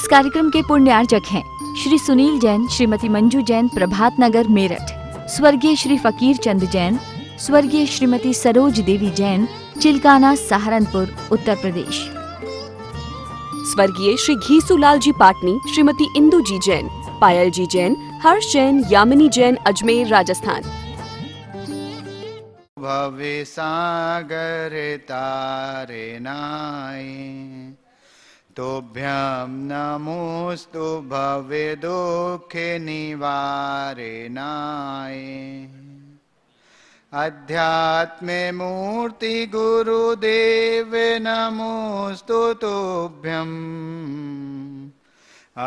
कार्यक्रम के पुण्यार्जक हैं श्री सुनील जैन, श्रीमती मंजू जैन, प्रभात नगर, मेरठ। स्वर्गीय श्री फकीर चंद जैन, स्वर्गीय श्रीमती सरोज देवी जैन, चिलकाना, सहारनपुर, उत्तर प्रदेश। स्वर्गीय श्री घीसूलाल जी पाटनी, श्रीमती इंदू जी जैन, पायल जी जैन, हर्ष जैन, यामिनी जैन, अजमेर, राजस्थान। भवे सागर तारे नाय, तोभ्यं नमोस्तु भवे दुख निवारणाय। अध्यात्मे मूर्ति गुरुदेव नमोस्तु तोभ्यं,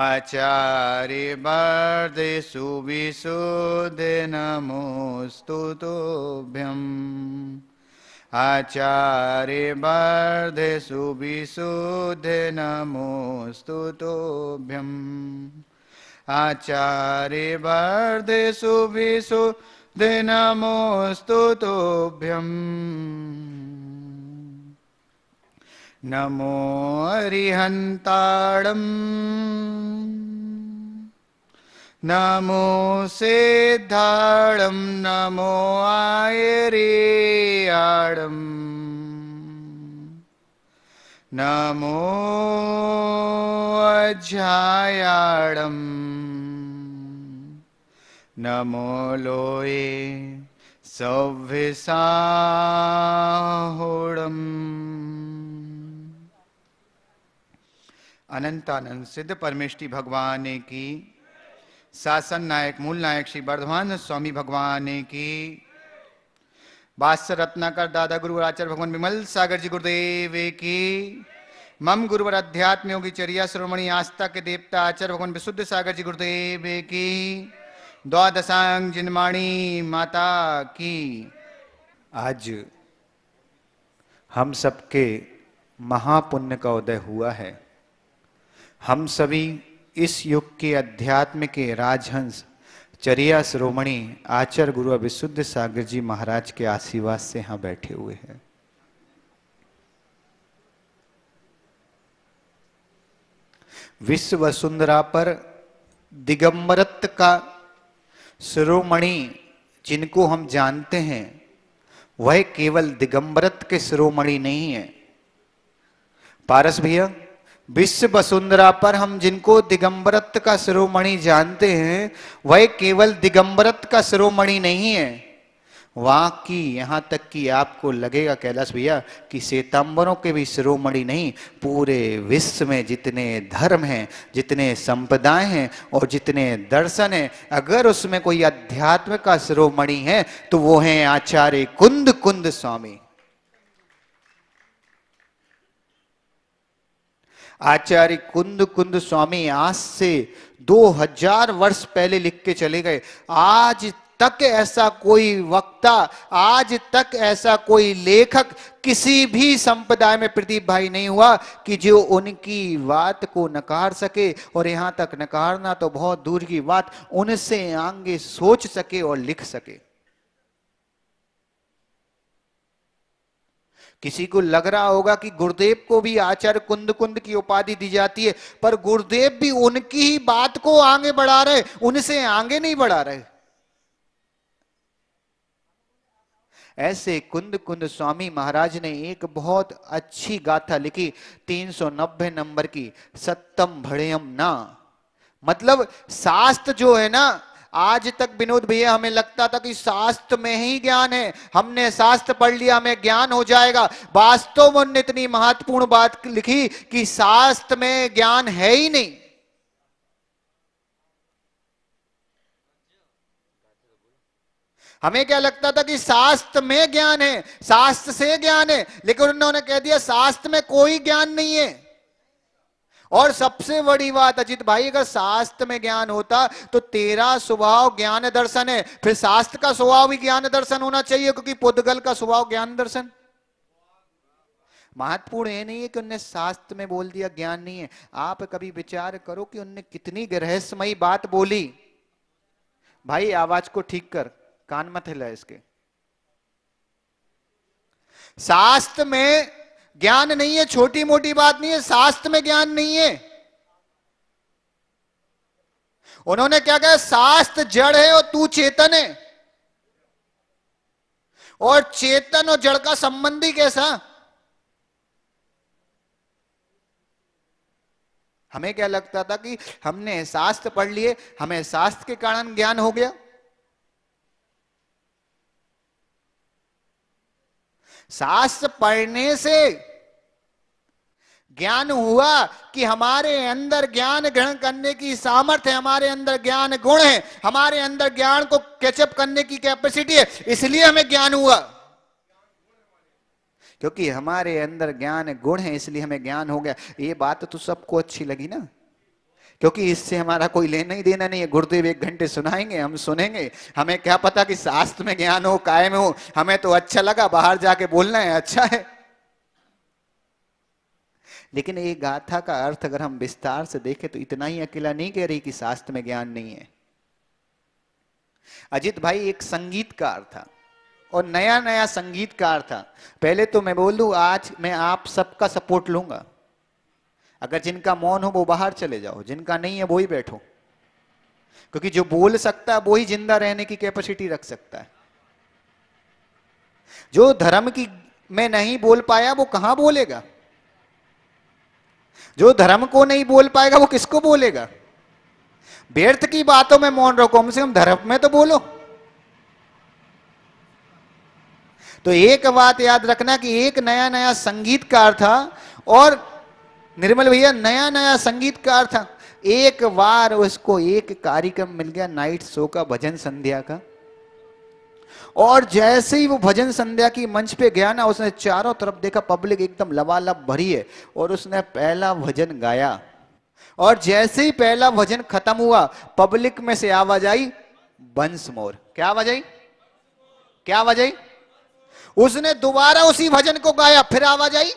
आचार्य वर्धे सुविशुद्ध नमोस्तु तोभ्यं, आचार्य वर्धे सुविशुद्ध नमोस्तु तोभ्यं, आचार्य वर्धे सुविशुद्ध नमोस्तु तोभ्यं। नमो अरिहन्ताणं, नमो सिद्धाणं, नमो आयर्याणं, नमो अज्झायाणं, नमो लोये सव्यसाहोडम्। अनंतानंद सिद्ध परमेष्टि भगवान की, शासन नायक मूल नायक श्री वर्धमान स्वामी भगवान की, वात्स रत्नाकर दादा गुरुवर आचार्य भगवान विमल सागर जी गुरुदेव की, मम गुरुवर अध्यात्म योगी चर्या श्रोमणी आस्था के देवता आचार्य भगवान विशुद्ध सागर जी गुरुदेव की, द्वादशांग जिनमाणी माता की। आज हम सबके महापुण्य का उदय हुआ है। हम सभी इस युग के अध्यात्म के राजहंस चर्या श्रोमणी आचार्य गुरु विशुद्ध सागर जी महाराज के आशीर्वाद से यहां बैठे हुए हैं। विश्व वसुंधरा पर दिगंबरत्व का शिरोमणि जिनको हम जानते हैं, वह केवल दिगंबरत्व के शिरोमणि नहीं है। पारस भैया, विश्व वसुंधरा पर हम जिनको दिगंबरत्व का शिरोमणि जानते हैं, वह केवल दिगंबरत्व का शिरोमणि नहीं है। वहां की यहां तक कि आपको लगेगा कैलाश भैया कि श्वेतांबरों के भी शिरोमणि नहीं, पूरे विश्व में जितने धर्म हैं, जितने संप्रदाय हैं और जितने दर्शन हैं, अगर उसमें कोई अध्यात्म का शिरोमणि है तो वो है आचार्य कुंद कुंद स्वामी। आचार्य कुंद कुंद स्वामी आज से 2000 वर्ष पहले लिख के चले गए। आज तक ऐसा कोई वक्ता, आज तक ऐसा कोई लेखक किसी भी संप्रदाय में प्रदीप भाई नहीं हुआ कि जो उनकी बात को नकार सके, और यहां तक नकारना तो बहुत दूर की बात, उनसे आगे सोच सके और लिख सके। किसी को लग रहा होगा कि गुरुदेव को भी आचार्य कुंद कुंद की उपाधि दी जाती है, पर गुरुदेव भी उनकी ही बात को आगे बढ़ा रहे, उनसे आगे नहीं बढ़ा रहे। ऐसे कुंद कुंद स्वामी महाराज ने एक बहुत अच्छी गाथा लिखी 390 नंबर की, सत्यम भड़ेयम ना। मतलब शास्त्र जो है ना, आज तक विनोद भैया हमें लगता था कि शास्त्र में ही ज्ञान है, हमने शास्त्र पढ़ लिया हमें ज्ञान हो जाएगा। वास्तव में उन्होंने इतनी महत्वपूर्ण बात लिखी कि शास्त्र में ज्ञान है ही नहीं। हमें क्या लगता था कि शास्त्र में ज्ञान है, शास्त्र से ज्ञान है, लेकिन उन्होंने कह दिया शास्त्र में कोई ज्ञान नहीं है। और सबसे बड़ी बात अजित भाई, अगर शास्त्र में ज्ञान होता तो तेरा स्वभाव ज्ञान दर्शन है, फिर शास्त्र का स्वभाव भी ज्ञान दर्शन होना चाहिए, क्योंकि पुद्गल का स्वभाव ज्ञान दर्शन। महत्वपूर्ण ये नहीं है कि उनने शास्त्र में बोल दिया ज्ञान नहीं है। आप कभी विचार करो कि उनने कितनी रहस्यमयी बात बोली। भाई आवाज को ठीक कर, कान मत हिला इसके। शास्त्र में ज्ञान नहीं है, छोटी मोटी बात नहीं है, शास्त्र में ज्ञान नहीं है। उन्होंने क्या कहा, शास्त्र जड़ है और तू चेतन है, और चेतन और जड़ का संबंध ही कैसा। हमें क्या लगता था कि हमने शास्त्र पढ़ लिए, हमें शास्त्र के कारण ज्ञान हो गया। शास्त्र पढ़ने से ज्ञान हुआ कि हमारे अंदर ज्ञान ग्रहण करने की सामर्थ्य है, हमारे अंदर ज्ञान गुण है, हमारे अंदर ज्ञान को कैचअप करने की कैपेसिटी है, इसलिए हमें ज्ञान हुआ। क्योंकि हमारे अंदर ज्ञान गुण है इसलिए हमें ज्ञान हो गया। ये बात तो सबको अच्छी लगी ना, क्योंकि इससे हमारा कोई लेना ही देना नहीं है। गुरुदेव 1 घंटे सुनाएंगे, हम सुनेंगे, हमें क्या पता कि शास्त्र में ज्ञान हो, कायम हो। हमें तो अच्छा लगा, बाहर जाके बोलना है, अच्छा है। लेकिन ये गाथा का अर्थ अगर हम विस्तार से देखें तो इतना ही अकेला नहीं कह रही कि शास्त्र में ज्ञान नहीं है। अजित भाई एक संगीतकार था और नया नया संगीतकार था। पहले तो मैं बोल दूं, आज मैं आप सबका सपोर्ट लूंगा। अगर जिनका मौन हो वो बाहर चले जाओ, जिनका नहीं है वो ही बैठो, क्योंकि जो बोल सकता है वो ही जिंदा रहने की कैपेसिटी रख सकता है। जो धर्म की में नहीं बोल पाया वो कहां बोलेगा। जो धर्म को नहीं बोल पाएगा वो किसको बोलेगा। व्यर्थ की बातों में मौन रखो, कम से कम धर्म में तो बोलो। तो एक बात याद रखना कि एक नया नया संगीतकार था, और निर्मल भैया नया नया संगीतकार था। एक बार उसको एक कार्यक्रम मिल गया नाइट शो का, भजन संध्या का, और जैसे ही वो भजन संध्या की मंच पे गया ना, उसने चारों तरफ देखा, पब्लिक एकदम लबालब भरी है, और उसने पहला भजन गाया। और जैसे ही पहला भजन खत्म हुआ, पब्लिक में से आवाज आई, वंस मोर। क्या आवाज आई? क्या आवाज आई? उसने दोबारा उसी भजन को गाया, फिर आवाज आई।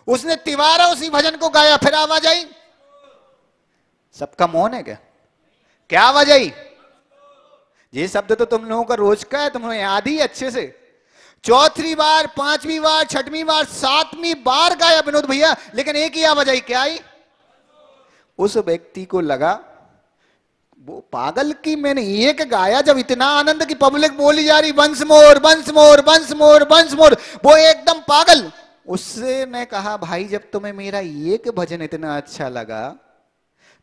उसने तिवारा उसी भजन को गाया, फिर आवाज आई। सबका मौन है क्या? क्या आवाज आई? ये शब्द तो तुम लोगों का रोज का है, तुम लोग याद ही अच्छे से। चौथी बार, 5वीं बार, 6वीं बार, 7वीं बार गाया विनोद भैया, लेकिन एक ही आवाज आई। क्या आई? उस व्यक्ति को लगा वो पागल की मैंने एक गाया, जब इतना आनंद की पब्लिक बोली जा रही once more once more once more once more, वो एकदम पागल। उससे ने कहा, भाई जब तुम्हें मेरा एक भजन इतना अच्छा लगा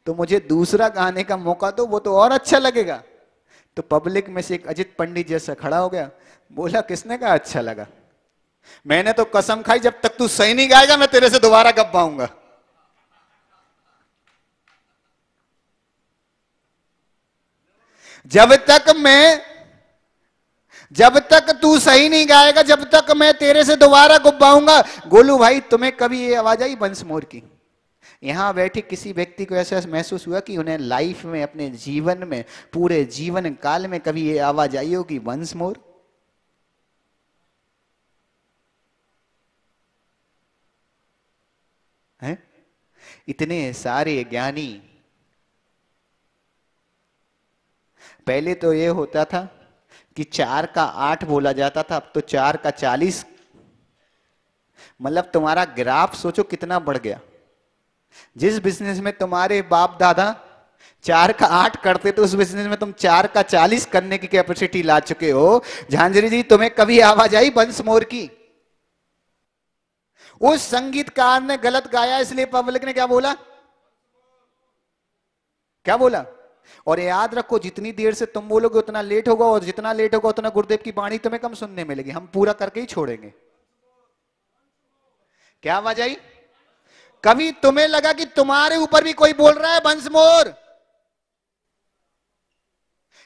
तो मुझे दूसरा गाने का मौका दो, वो तो और अच्छा लगेगा। तो पब्लिक में से एक अजित पंडित जैसा खड़ा हो गया, बोला किसने कहा अच्छा लगा? मैंने तो कसम खाई जब तक तू सही नहीं गाएगा मैं तेरे से दोबारा कब पाऊंगा। जब तक तू सही नहीं गाएगा, जब तक मैं तेरे से दोबारा गुब्बाऊंगा। गोलू भाई तुम्हें कभी ये आवाज आई वंस मोर की? यहां बैठे किसी व्यक्ति को ऐसा महसूस हुआ कि उन्हें लाइफ में, अपने जीवन में, पूरे जीवन काल में कभी ये आवाज आई होगी वंस मोर? है? इतने सारे ज्ञानी। पहले तो ये होता था कि 4 का 8 बोला जाता था, अब तो 4 का 40। मतलब तुम्हारा ग्राफ सोचो कितना बढ़ गया। जिस बिजनेस में तुम्हारे बाप दादा 4 का 8 करते थे, उस बिजनेस में तुम 4 का 40 करने की कैपेसिटी ला चुके हो। झांझरी जी तुम्हें कभी आवाज आई वंस मोर की? उस संगीतकार ने गलत गाया, इसलिए पब्लिक ने क्या बोला? क्या बोला? और याद रखो जितनी देर से तुम बोलोगे उतना लेट होगा, और जितना लेट होगा उतना गुरुदेव की वाणी तुम्हें कम सुनने मिलेगी। हम पूरा करके ही छोड़ेंगे। क्या आवाज आई? कभी तुम्हें लगा कि तुम्हारे ऊपर भी कोई बोल रहा है वंस मोर?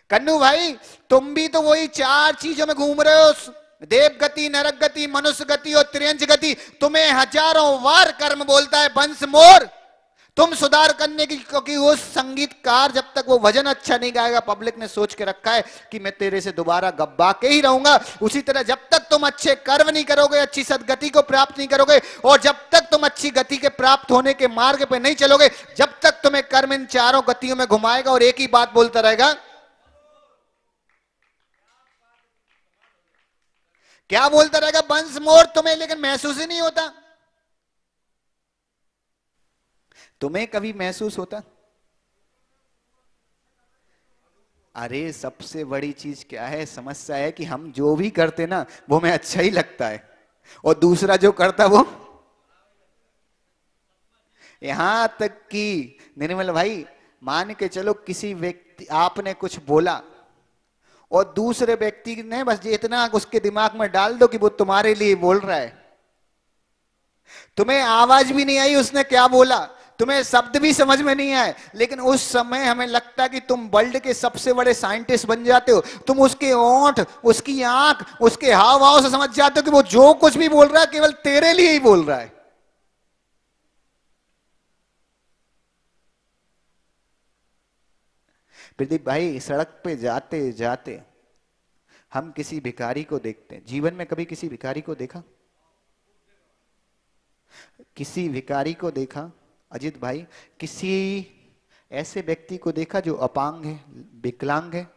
कन्नू भाई तुम भी तो वही 4 चीजों में घूम रहे हो, देव गति, नरक गति, मनुष्य गति और त्रियंच गति। तुम्हें हजारों बार कर्म बोलता है वंस मोर। तुम सुधार करने की, क्योंकि वो संगीतकार जब तक वो भजन अच्छा नहीं गाएगा, पब्लिक ने सोच के रखा है कि मैं तेरे से दोबारा गब्बा के ही रहूंगा। उसी तरह जब तक तुम अच्छे कर्म नहीं करोगे, अच्छी सदगति को प्राप्त नहीं करोगे, और जब तक तुम अच्छी गति के प्राप्त होने के मार्ग पे नहीं चलोगे, जब तक तुम्हें कर्म इन 4 गतियों में घुमाएगा और एक ही बात बोलता रहेगा। क्या बोलता रहेगा? Once more. तुम्हें लेकिन महसूस ही नहीं होता। तुम्हें कभी महसूस होता? अरे सबसे बड़ी चीज क्या है, समस्या है कि हम जो भी करते ना वो हमें अच्छा ही लगता है, और दूसरा जो करता वो, यहां तक कि निर्मल भाई मान के चलो किसी व्यक्ति आपने कुछ बोला और दूसरे व्यक्ति ने बस इतना उसके दिमाग में डाल दो कि वो तुम्हारे लिए बोल रहा है, तुम्हें आवाज भी नहीं आई उसने क्या बोला, तुम्हें शब्द भी समझ में नहीं आए, लेकिन उस समय हमें लगता कि तुम वर्ल्ड के सबसे बड़े साइंटिस्ट बन जाते हो, तुम उसके ओंठ, उसकी आंख, उसके हाव भाव से समझ जाते हो कि वो जो कुछ भी बोल रहा है केवल तेरे लिए ही बोल रहा है। प्रदीप भाई सड़क पे जाते जाते हम किसी भिखारी को देखते हैं, जीवन में कभी किसी भिखारी को देखा? किसी भिखारी को देखा अजित भाई? किसी ऐसे व्यक्ति को देखा जो अपांग है, विकलांग है?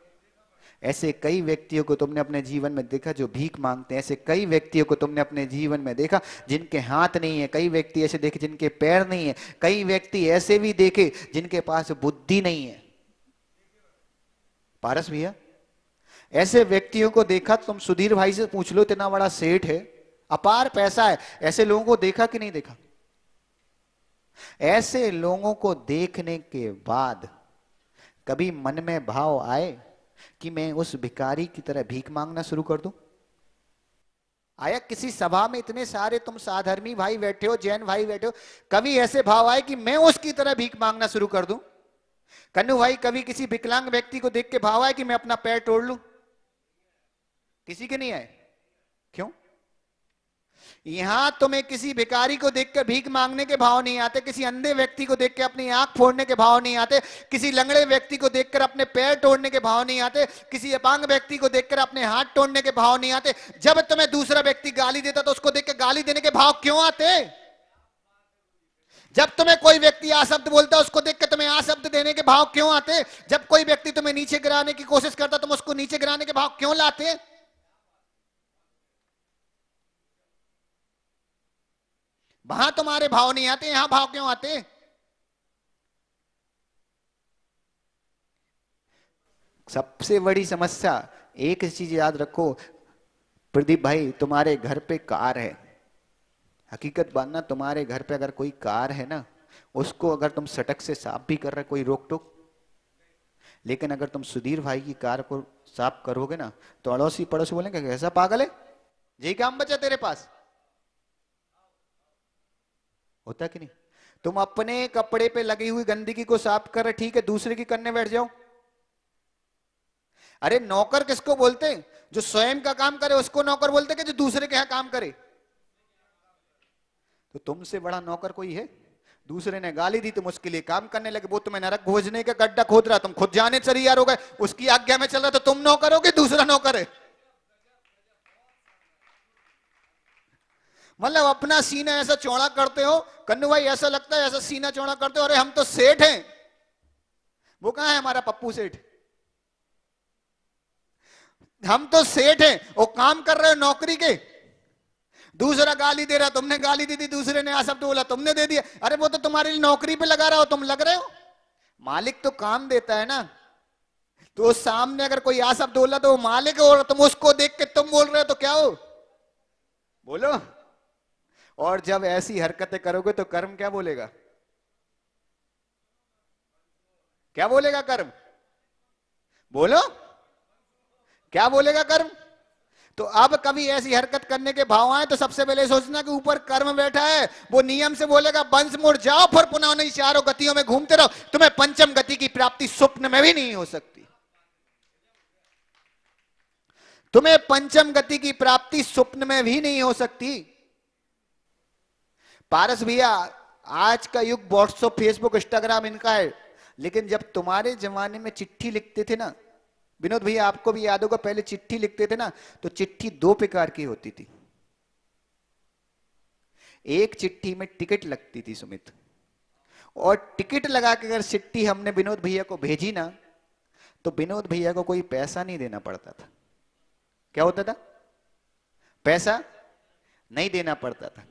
ऐसे कई व्यक्तियों को तुमने अपने जीवन में देखा जो भीख मांगते हैं, ऐसे कई व्यक्तियों को तुमने अपने जीवन में देखा जिनके हाथ नहीं है, कई व्यक्ति ऐसे देखे जिनके पैर नहीं है, कई व्यक्ति ऐसे भी देखे जिनके पास बुद्धि नहीं है। पारस भैया ऐसे व्यक्तियों को देखा, तुम सुधीर भाई से पूछ लो, इतना बड़ा सेठ है, अपार पैसा है, ऐसे लोगों को देखा कि नहीं देखा? ऐसे लोगों को देखने के बाद कभी मन में भाव आए कि मैं उस भिखारी की तरह भीख मांगना शुरू कर दूं? आया किसी सभा में इतने सारे तुम साधर्मी भाई बैठे हो, जैन भाई बैठे हो, कभी ऐसे भाव आए कि मैं उसकी तरह भीख मांगना शुरू कर दूं? कन्नू भाई कभी किसी विकलांग व्यक्ति को देख के भाव आए कि मैं अपना पैर तोड़ लूं? किसी के नहीं आए। क्यों? यहां तुम्हें किसी भिखारी को देखकर भीख मांगने के भाव नहीं आते, किसी अंधे व्यक्ति को देख के अपनी आंख फोड़ने के भाव नहीं आते, किसी लंगड़े व्यक्ति को देखकर अपने पैर तोड़ने के भाव नहीं आते, किसी अपांग व्यक्ति को देखकर अपने हाथ तोड़ने के भाव नहीं आते। जब तुम्हें दूसरा व्यक्ति गाली देता तो उसको देख के गाली देने के भाव क्यों आते? जब तुम्हें कोई व्यक्ति आशब्द बोलता है उसको देख के तुम्हें आशब्द देने के भाव क्यों आते? जब कोई व्यक्ति तुम्हें नीचे गिराने की कोशिश करता तुम उसको नीचे गिराने के भाव क्यों लाते? वहां तुम्हारे भाव नहीं आते, यहां भाव क्यों आते? सबसे बड़ी समस्या एक चीज याद रखो प्रदीप भाई, तुम्हारे घर पे कार है, हकीकत बात ना, तुम्हारे घर पे अगर कोई कार है ना, उसको अगर तुम सटक से साफ भी कर रहे कोई रोक टोक, लेकिन अगर तुम सुधीर भाई की कार को साफ करोगे ना तो अड़ोसी पड़ोसी बोलेंगे कैसा पागल है, यही काम बचा तेरे पास। होता कि नहीं? तुम अपने कपड़े पे लगी हुई गंदगी को साफ कर रहे, ठीक है, दूसरे की करने बैठ जाओ। अरे नौकर किसको बोलते? जो स्वयं का काम करे उसको नौकर बोलते कि जो दूसरे के यहां काम करे। तो तुमसे बड़ा नौकर कोई है? दूसरे ने गाली दी तुम उसके लिए काम करने लगे, वो तुम्हें नरक खोजने का गड्ढा खोद रहा, तुम खुद जाने से तैयार हो गए, उसकी आज्ञा में चल रहा, तो तुम नौकर हो कि दूसरा नौकर है? मतलब अपना सीना ऐसा चौड़ा करते हो कन्नू भाई, ऐसा लगता है ऐसा सीना चौड़ा करते हो, अरे हम तो सेठ हैं। वो कहां है हमारा पप्पू सेठ? हम तो सेठ हैं, वो काम कर रहे हो नौकरी के। दूसरा गाली दे रहा, तुमने गाली दी थी, दूसरे ने शब्द बोला तुमने दे दिया, अरे वो तो तुम्हारे लिए नौकरी पे लगा रहा हो, तुम लग रहे हो? मालिक तो काम देता है ना, तो सामने अगर कोई आ शब्द बोला तो वो मालिक हो, तुम उसको देख के तुम बोल रहे हो तो क्या हो? बोलो। और जब ऐसी हरकतें करोगे तो कर्म क्या बोलेगा? क्या बोलेगा कर्म? बोलो, क्या बोलेगा कर्म? तो अब कभी ऐसी हरकत करने के भाव आए तो सबसे पहले सोचना कि ऊपर कर्म बैठा है, वो नियम से बोलेगा बंस मुड़ जाओ, फिर पुनः नहीं चारों गतियों में घूमते रहो, तुम्हें पंचम गति की प्राप्ति स्वप्न में भी नहीं हो सकती। तुम्हें पंचम गति की प्राप्ति स्वप्न में भी नहीं हो सकती। पारस भैया आज का युग व्हाट्सएप फेसबुक इंस्टाग्राम इनका है, लेकिन जब तुम्हारे जमाने में चिट्ठी लिखते थे ना, विनोद भैया आपको भी याद होगा, पहले चिट्ठी लिखते थे ना तो चिट्ठी दो प्रकार की होती थी। एक चिट्ठी में टिकट लगती थी सुमित, और टिकट लगा के अगर चिट्ठी हमने विनोद भैया को भेजी ना तो विनोद भैया को कोई पैसा नहीं देना पड़ता था। क्या होता था? पैसा नहीं देना पड़ता था।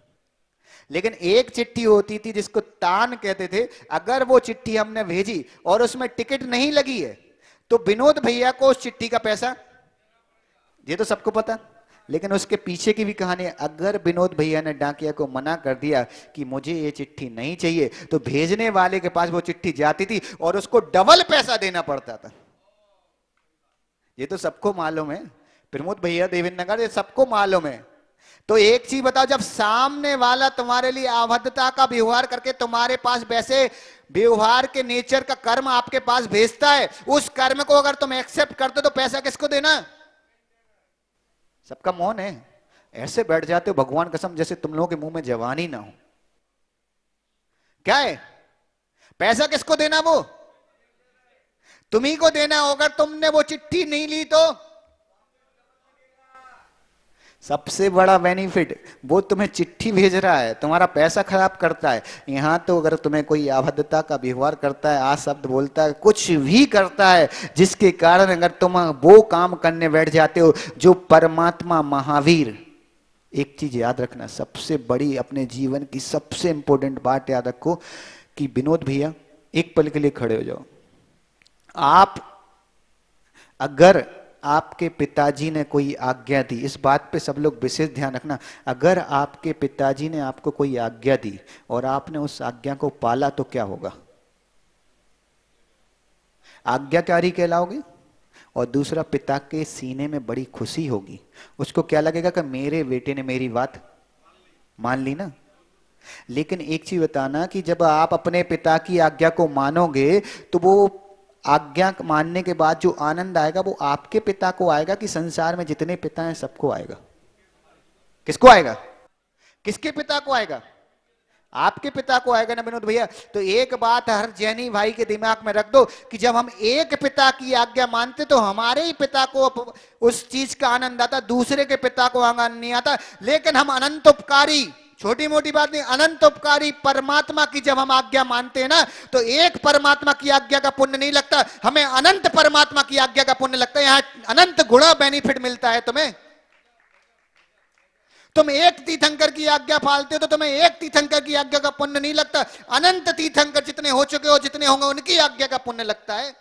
लेकिन एक चिट्ठी होती थी जिसको तान कहते थे, अगर वो चिट्ठी हमने भेजी और उसमें टिकट नहीं लगी है तो विनोद भैया को उस चिट्ठी का पैसा, ये तो सबको पता, लेकिन उसके पीछे की भी कहानी है। अगर विनोद भैया ने डाकिया को मना कर दिया कि मुझे ये चिट्ठी नहीं चाहिए, तो भेजने वाले के पास वो चिट्ठी जाती थी और उसको डबल पैसा देना पड़ता था। ये तो सबको मालूम है, प्रमोद भैया देवेंद्र नगर, ये सबको मालूम है। तो एक चीज बताओ, जब सामने वाला तुम्हारे लिए अभद्रता का व्यवहार करके तुम्हारे पास वैसे व्यवहार के नेचर का कर्म आपके पास भेजता है, उस कर्म को अगर तुम एक्सेप्ट करते हो तो पैसा किसको देना? सबका मौन है, ऐसे बैठ जाते हो भगवान कसम जैसे तुम लोगों के मुंह में जवानी ना हो। क्या है? पैसा किसको देना? वो तुम्ही को देना। अगर तुमने वो चिट्ठी नहीं ली तो सबसे बड़ा बेनिफिट, वो तुम्हें चिट्ठी भेज रहा है, तुम्हारा पैसा खराब करता है। यहां तो अगर तुम्हें कोई अभद्रता का व्यवहार करता है, आ शब्द बोलता है, कुछ भी करता है, जिसके कारण अगर तुम वो काम करने बैठ जाते हो जो परमात्मा महावीर, एक चीज याद रखना, सबसे बड़ी अपने जीवन की सबसे इंपॉर्टेंट बात याद रखो कि विनोद भैया एक पल के लिए खड़े हो जाओ। आप अगर आपके पिताजी ने कोई आज्ञा दी, इस बात पे सब लोग विशेष ध्यान रखना, अगर आपके पिताजी ने आपको कोई आज्ञा दी और आपने उस आज्ञा को पाला तो क्या होगा? आज्ञाकारी कहलाओगे। और दूसरा, पिता के सीने में बड़ी खुशी होगी, उसको क्या लगेगा कि मेरे बेटे ने मेरी बात मान ली ना। लेकिन एक चीज बताना कि जब आप अपने पिता की आज्ञा को मानोगे तो वो आज्ञा मानने के बाद जो आनंद आएगा वो आपके पिता को आएगा कि संसार में जितने पिता हैं सबको आएगा। किसको आएगा? किसके पिता को आएगा? आपके पिता को आएगा ना विनोद भैया। तो एक बात हर जैनी भाई के दिमाग में रख दो कि जब हम एक पिता की आज्ञा मानते तो हमारे ही पिता को उस चीज का आनंद आता, दूसरे के पिता को आनंद नहीं आता। लेकिन हम अनंत उपकारी, छोटी मोटी बात नहीं, अनंत उपकारी परमात्मा की जब हम आज्ञा मानते हैं ना, तो एक परमात्मा की आज्ञा का पुण्य नहीं लगता, हमें अनंत परमात्मा की आज्ञा का पुण्य लगता है। यहां अनंत गुणा बेनिफिट मिलता है तुम्हें। तुम एक तीर्थंकर की आज्ञा पालते हो तो तुम्हें एक तीर्थंकर की आज्ञा का पुण्य नहीं लगता, अनंत तीर्थंकर जितने हो चुके हो, जितने होंगे, उनकी आज्ञा का पुण्य लगता है।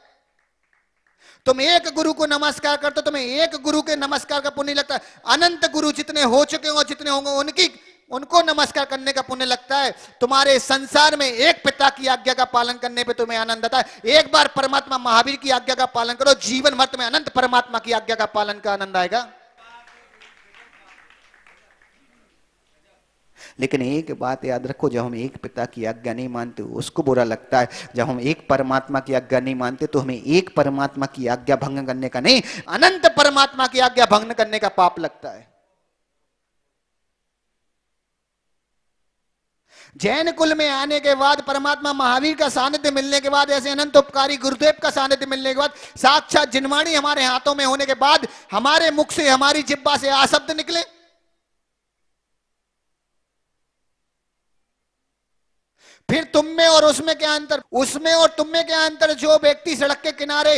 तुम एक गुरु को नमस्कार करते हो, तुम्हें एक गुरु के नमस्कार का पुण्य लगता है, अनंत गुरु जितने हो चुके हो, जितने होंगे, उनको नमस्कार करने का पुण्य लगता है। तुम्हारे संसार में एक पिता की आज्ञा का पालन करने पे तुम्हें आनंद आता है। एक बार परमात्मा महावीर की आज्ञा का पालन करो, जीवन भर तुम्हें अनंत परमात्मा की आज्ञा का पालन का आनंद आएगा। लेकिन एक बात याद रखो, जब हम एक पिता की आज्ञा नहीं मानते उसको बुरा लगता है, जब हम एक परमात्मा की आज्ञा नहीं मानते तो हमें एक परमात्मा की आज्ञा भंग करने का नहीं, अनंत परमात्मा की आज्ञा भंग करने का पाप लगता है। जैन कुल में आने के बाद, परमात्मा महावीर का सानिध्य मिलने के बाद, ऐसे अनंत उपकारी गुरुदेव का सानिध्य मिलने के बाद, साक्षात जिनवाणी हमारे हाथों में होने के बाद, हमारे मुख से, हमारी जिह्वा से आ शब्द निकले। फिर तुम में और उसमें क्या अंतर? उसमें और तुम में क्या अंतर? जो व्यक्ति सड़क के किनारे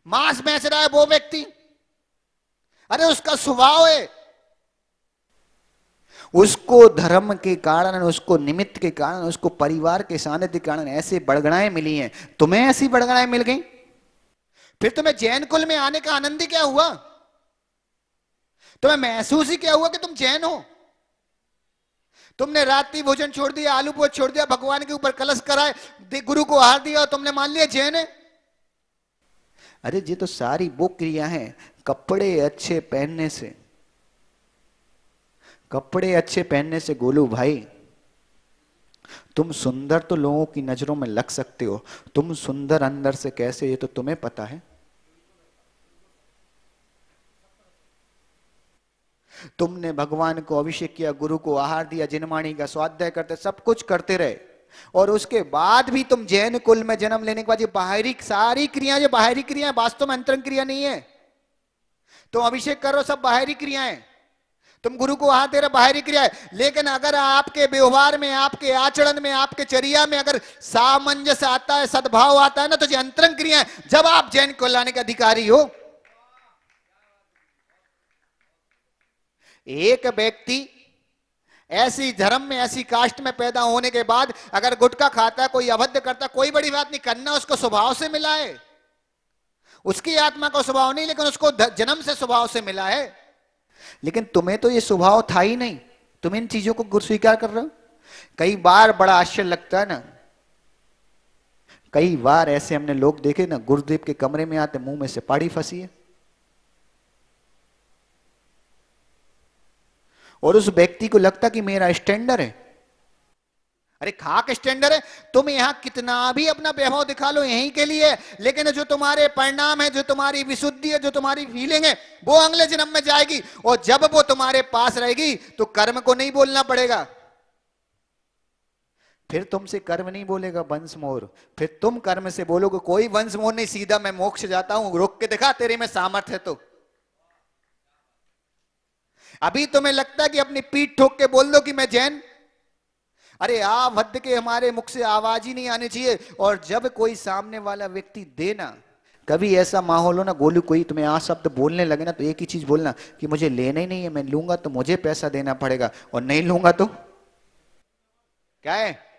मांस बेच रहा है वो व्यक्ति, अरे उसका स्वभाव है, उसको धर्म के कारण, उसको निमित्त के कारण, उसको परिवार के सानिध्य के कारण ऐसे बड़गड़ाएं मिली हैं। तुम्हें ऐसी बड़गड़ाएं मिल गई, फिर तुम्हें जैन कुल में आने का आनंद ही क्या हुआ? तुम्हें महसूस ही क्या हुआ कि तुम जैन हो? तुमने रात्रि भोजन छोड़ दिया, आलू पोच छोड़ दिया, भगवान के ऊपर कलश कराए, गुरु को आहार दिया और तुमने मान लिया जैन है। अरे ये तो सारी वो क्रिया है कपड़े अच्छे पहनने से, कपड़े अच्छे पहनने से। गोलू भाई, तुम सुंदर तो लोगों की नजरों में लग सकते हो, तुम सुंदर अंदर से कैसे ये तो तुम्हें पता है। तुमने भगवान को अभिषेक किया, गुरु को आहार दिया, जिनवाणी का स्वाध्याय करते, सब कुछ करते रहे, और उसके बाद भी तुम जैन कुल में जन्म लेने के बाद ये बाहरी सारी क्रियाएं, जो बाहरी क्रियाएं वास्तव में अंतरंग क्रिया नहीं है। तुम अभिषेक करो, सब बाहरी क्रियाएं, तुम गुरु को आहार दे रहे, बाहरी क्रिया है। लेकिन अगर आपके व्यवहार में, आपके आचरण में, आपके चर्या में अगर सामंजस्य आता है, सद्भाव आता है ना, तो ये अंतरंग क्रिया है। जब आप जैन कुल लाने के अधिकारी हो। एक व्यक्ति ऐसी धर्म में, ऐसी कास्ट में पैदा होने के बाद अगर गुटखा खाता है, कोई अभद्र करता है, कोई बड़ी बात नहीं, करना उसको स्वभाव से मिला है। उसकी आत्मा का स्वभाव नहीं, लेकिन उसको जन्म से स्वभाव से मिला है। लेकिन तुम्हें तो ये स्वभाव था ही नहीं, तुम इन चीजों को स्वीकार कर रहे हो। कई बार बड़ा आश्चर्य लगता है ना, कई बार ऐसे हमने लोग देखे ना, गुरुदेव के कमरे में आते मुंह में से पाड़ी फंसी है, और उस व्यक्ति को लगता कि मेरा स्टैंडर्ड है। अरे खाक स्टैंडर्ड है, तुम यहां कितना भी अपना वैभव दिखा लो यहीं के लिए, लेकिन जो तुम्हारे परिणाम है, जो तुम्हारी विशुद्धि है, जो तुम्हारी फीलिंग है, वो अगले जन्म में जाएगी। और जब वो तुम्हारे पास रहेगी तो कर्म को नहीं बोलना पड़ेगा, फिर तुमसे कर्म नहीं बोलेगा वंश मोर, फिर तुम कर्म से बोलोगे। कोई वंश मोर नहीं, सीधा मैं मोक्ष जाता हूं, रोक के दिखा तेरे में सामर्थ्य है तो। अभी तुम्हें लगता है कि अपनी पीठ ठोक के बोल दो कि मैं जैन, अरे भद्द के हमारे मुख से आवाज ही नहीं आनी चाहिए। और जब कोई सामने वाला व्यक्ति देना, कभी ऐसा माहौल हो ना, गोलू कोई तुम्हें शब्द बोलने लगे ना, तो एक ही चीज बोलना कि मुझे लेना ही नहीं है, मैं लूंगा तो मुझे पैसा देना पड़ेगा, और नहीं लूंगा तो क्या है,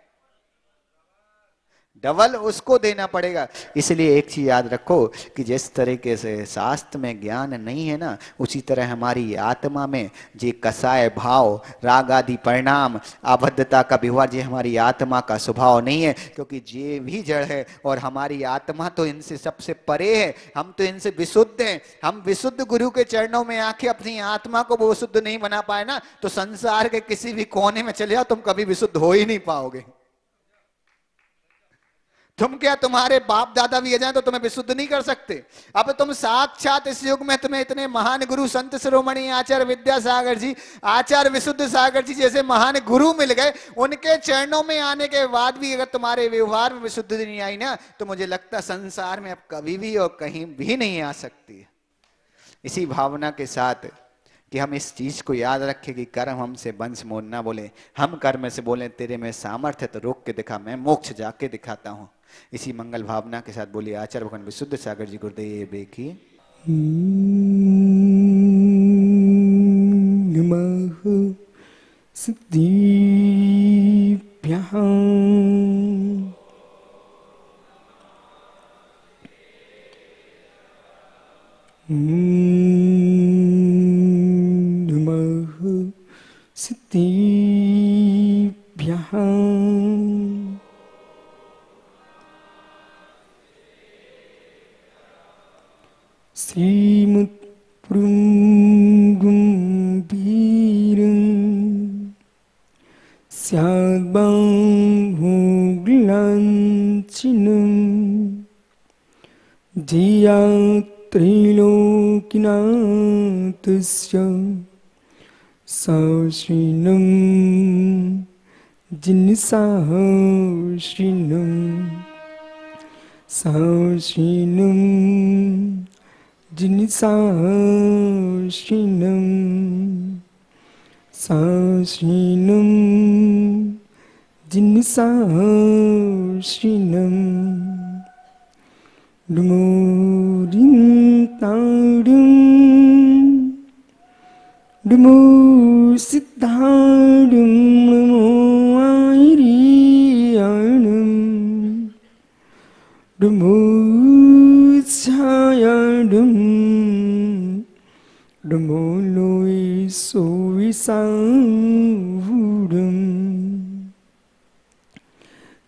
डबल उसको देना पड़ेगा। इसलिए एक चीज याद रखो कि जिस तरीके से शास्त्र में ज्ञान नहीं है ना, उसी तरह हमारी आत्मा में जे कसाय भाव, राग आदि परिणाम, अबद्धता का व्यवहार, जे हमारी आत्मा का स्वभाव नहीं है, क्योंकि जे भी जड़ है और हमारी आत्मा तो इनसे सबसे परे है। हम तो इनसे विशुद्ध हैं। हम विशुद्ध गुरु के चरणों में आके अपनी आत्मा को वो शुद्ध नहीं बना पाए ना, तो संसार के किसी भी कोने में चले जाओ, तुम कभी विशुद्ध हो ही नहीं पाओगे। तुम क्या, तुम्हारे बाप दादा भी आ जाए तो तुम्हें विशुद्ध नहीं कर सकते। अब तुम साक्षात इस युग में तुम्हें इतने महान गुरु संत शिरोमणि आचार्य विद्यासागर जी, आचार्य विशुद्ध सागर जी जैसे महान गुरु मिल गए, उनके चरणों में आने के बाद भी अगर तुम्हारे व्यवहार में विशुद्धि नहीं आई ना, तो मुझे लगता संसार में अब कभी भी और कहीं भी नहीं आ सकती। इसी भावना के साथ कि हम इस चीज को याद रखें कि कर्म हमसे वंश मोर ना बोले, हम कर्म से बोले तेरे में सामर्थ्य तो रोक के दिखा, मैं मोक्ष जाके दिखाता हूं। इसी मंगल भावना के साथ बोलिए आचार्य भगवान विशुद्ध सागर जी गुरुदेव की नमः सिद्धिभ्यः नमः सिद्धिभ्यः श्रीमत्पुरुगुम्भीरं स्याद्बाहुग्लाञ्छिनं धिया त्रैलोक्यनाथस्य सहस्रिनं जिनसहस्रिनं सहस्रिनं जिनसहस्रिनं सहस्रिनं जिनसहस्रिनं नमो रिंताडं नमो सिद्धाडं नमो आयरियाणं नमो छायाडं नमो लोय सोविसावुडं